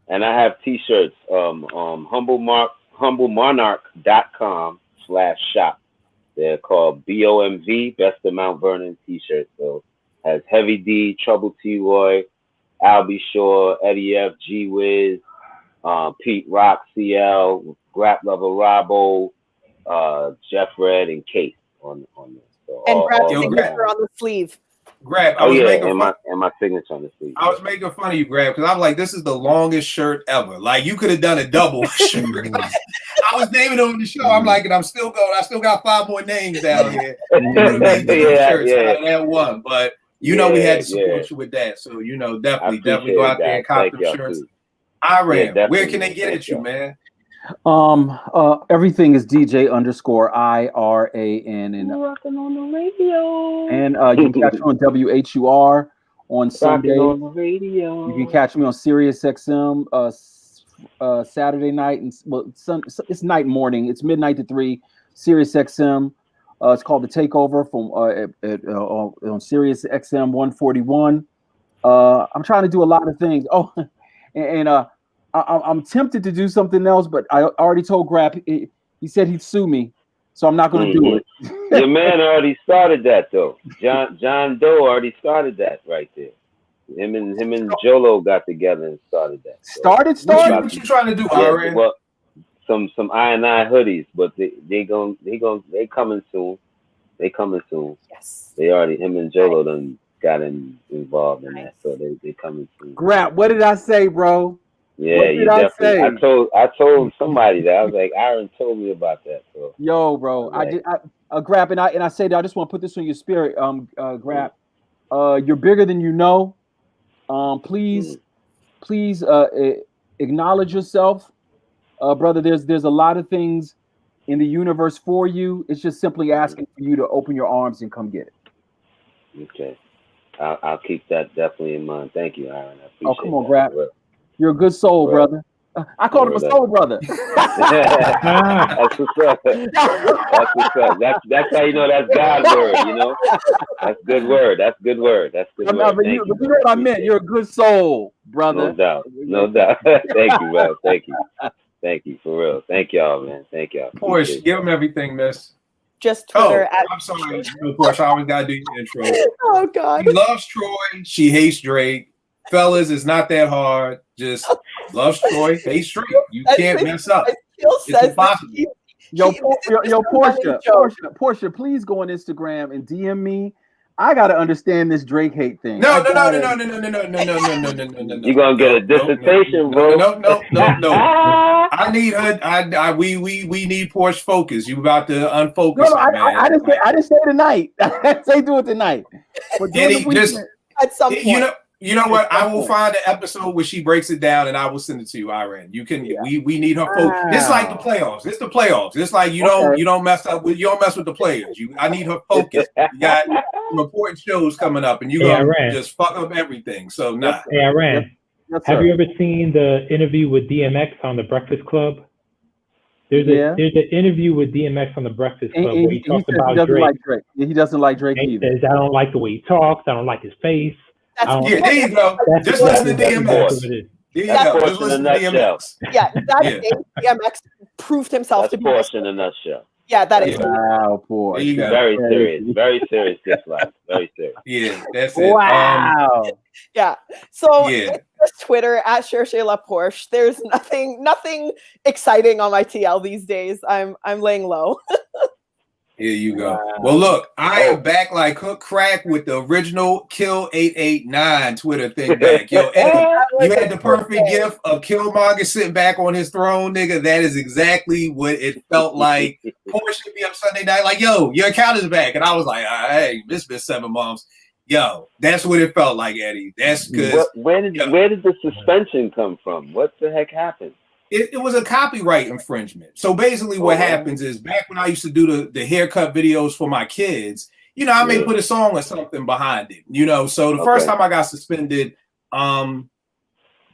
And I have T-shirts. HumbleMark.com/shop. They're called BOMV, Best of Mount Vernon T-shirts. So has Heavy D, Trouble T. Roy, Albie Shore, Eddie F, G Wiz, Pete Rock, CL, Grap Lover, Robbo, Jeff Red, and Case on this. So and Grap's all signature on the sleeve. Grab. And my signature on the sleeve. I was making fun of you, Grab, because I'm like, this is the longest shirt ever. Like, you could have done a double shirt. I was naming it on the show. I'm like, and I still got 5 more names down here. That one, but you know we had to support you with that. So you know, definitely go out there and cop the shirts. Iran, where can they get at you, man? Everything is DJ_IRAN and rocking on the radio. And you can catch me on WHUR on Sunday. On the radio. You can catch me on Sirius XM Saturday night and it's night morning. It's midnight to 3. Sirius XM. It's called The Takeover from on Sirius XM 141. I'm trying to do a lot of things. Oh, and I'm tempted to do something else, but I already told Grap he said he'd sue me, so I'm not going to do it. Your man already started that though. John Doe already started that right there. Him and Jolo got together and started that. So Started. What you trying to do, Iran? Well, some I&I hoodies, but they coming soon. They coming soon. Yes. They already him and Jolo done got involved in that, so they coming soon. Grap, what did I say, bro? Yeah, you definitely. I told somebody that. I was like, Aaron told me about that. So Yo, bro, right. Grap, and I say that I just want to put this on your spirit, Grap. You're bigger than you know. Please acknowledge yourself, brother. There's a lot of things in the universe for you. It's just simply asking for you to open your arms and come get it. Okay, I'll keep that definitely in mind. Thank you, Aaron. I appreciate Come on, that. Grap. You're a good soul, brother. I called him a soul brother. That's what's up. That's what's up. That's how you know that's God's word, you know? That's good word. That's good word. You know what I meant. You're a good soul, brother. No doubt. Thank you, bro. Thank you, for real. Thank y'all, man. Thank y'all. Porsche, give them everything, miss. Just Twitter. I'm sorry, Porsche. I always gotta do your intro. Oh God. She loves Troy. She hates Drake. Fellas, it's not that hard. Just loves Troy, hates Drake. You can't mess up. It's impossible. Portia, please go on Instagram and DM me. I gotta understand this Drake hate thing. No. You're gonna get a dissertation, bro. No. I need her. We need Porsche focus. You about to unfocus? No, I didn't say tonight. I didn't say do it tonight. But at some point. You know what? I will find an episode where she breaks it down, and I will send it to you, Iran. You can. Yeah. We need her focus. It's like the playoffs. It's the playoffs. It's like you don't mess up with the players. I need her focus. You got some important shows coming up, and you gonna just fuck up everything. So nah. Hey, Iran. Yes, have you ever seen the interview with DMX on the Breakfast Club? There's an interview with DMX on the Breakfast Club where he talks about Drake. He doesn't like Drake either. He says, I don't like the way he talks. I don't like his face. There you go. Just listen to DMX. There you go. Just listen to DMX. Yeah, that day DMX proved himself to be. That's Porsche in a nutshell. Yeah, that is. Wow, boy. There you go. Very serious. Very serious dislike. Very serious. Yeah, that's it. Wow. Yeah. So Yeah. it's just Twitter at Cherchez La Porsche. There's nothing exciting on my TL these days. I'm laying low. Here you go. Wow. Well, look, I am back like hook crack with the original Kill 889 Twitter thing back. Yo, Eddie, you had the perfect gift of Killmonger sitting back on his throne, nigga. That is exactly what it felt like. Porsche hit me up Sunday night, like, yo, your account is back. And I was like, hey, it's been 7 months. Yo, that's what it felt like, Eddie. That's because Where did the suspension come from? What the heck happened? it was a copyright infringement. So basically what happens is, back when I used to do the haircut videos for my kids, you know, I may put a song or something behind it, you know. So the first time I got suspended,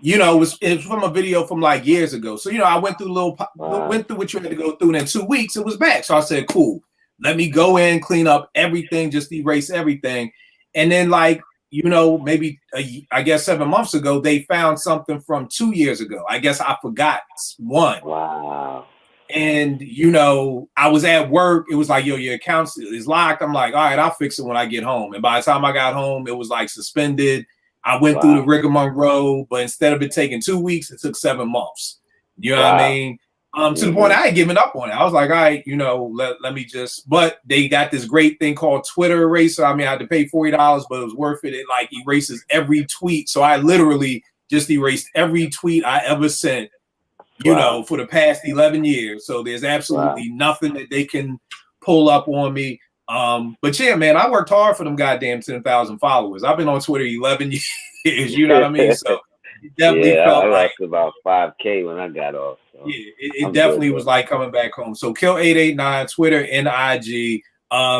you know, it was from a video from like years ago. So, you know, I went through went through what you had to go through, and in 2 weeks it was back. So I said, cool, let me go in, clean up everything, just erase everything. And then, like, you know, maybe I guess 7 months ago, they found something from 2 years ago. I guess I forgot one. Wow. And, you know, I was at work. It was like, yo, your account is locked. I'm like, all right, I'll fix it when I get home. And by the time I got home, it was like suspended. I went through the rigmarole, but instead of it taking 2 weeks, it took 7 months. You know what I mean? To the point I had given up on it. I was like, all right, you know, let me just, but they got this great thing called Twitter Eraser. I mean, I had to pay $40, but it was worth it. It like erases every tweet. So I literally just erased every tweet I ever sent, you know, for the past 11 years. So there's absolutely nothing that they can pull up on me. But yeah, man, I worked hard for them goddamn 10,000 followers. I've been on Twitter 11 years, you know what I mean? So it definitely felt I like about 5K when I got off. So. Yeah, it definitely was like coming back home. So Kill 889, Twitter and IG.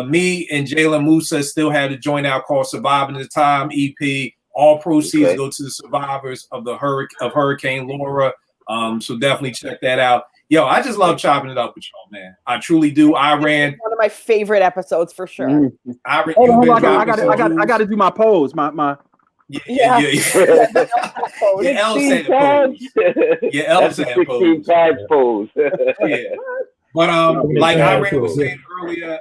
Me and Jalen Musa still had a joint out called Surviving the Time EP. All proceeds go to the survivors of the Hurricane Laura. So definitely check that out. Yo, I just love chopping it up with y'all, man. I truly do. I ran one of my favorite episodes for sure. Hold on, I got to do my pose. My. Yeah. Your L said pose. Your L said pose. Yeah. But like Irene was saying earlier,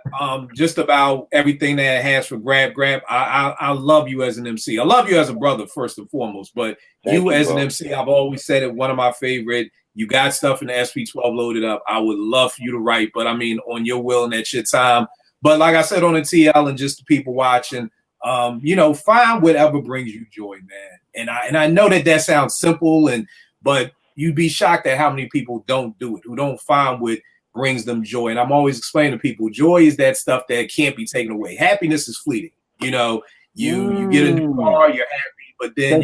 just about everything that it has for Grab. I love you as an MC. I love you as a brother first and foremost. But you as an MC, I've always said it. One of my favorite. You got stuff in the SP12 loaded up. I would love for you to write, but I mean, on your will and at your time. But like I said on the TL and just the people watching. You know, find whatever brings you joy, man. And I know that sounds simple, but you'd be shocked at how many people don't do it, who don't find what brings them joy. And I'm always explaining to people, joy is that stuff that can't be taken away. Happiness is fleeting. You know, you get a new car, you're happy, but then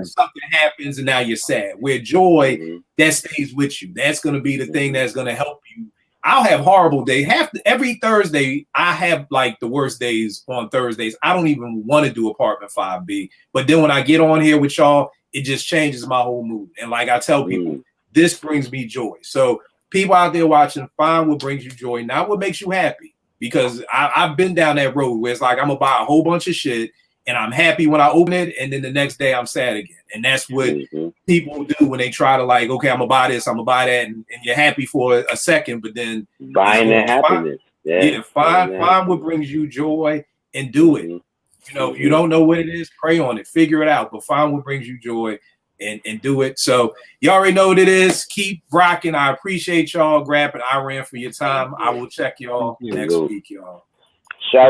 something happens and now you're sad. Where joy that stays with you, that's going to be the thing that's going to help you. I'll have horrible days. Every Thursday, I have like the worst days on Thursdays. I don't even want to do Apartment 5B. But then when I get on here with y'all, it just changes my whole mood. And like I tell people, this brings me joy. So people out there watching, find what brings you joy, not what makes you happy. Because I've been down that road where it's like I'm going to buy a whole bunch of shit and I'm happy when I open it. And then the next day I'm sad again. And that's what people do when they try to like, okay, I'm gonna buy this, I'm gonna buy that, and you're happy for a second, but then buying that happiness. Find what brings you joy and do it. You know, if you don't know what it is, pray on it, figure it out, but find what brings you joy and do it. So you already know what it is. Keep rocking. I appreciate y'all. Grab and Iran for your time. I will check y'all next week, y'all. Shout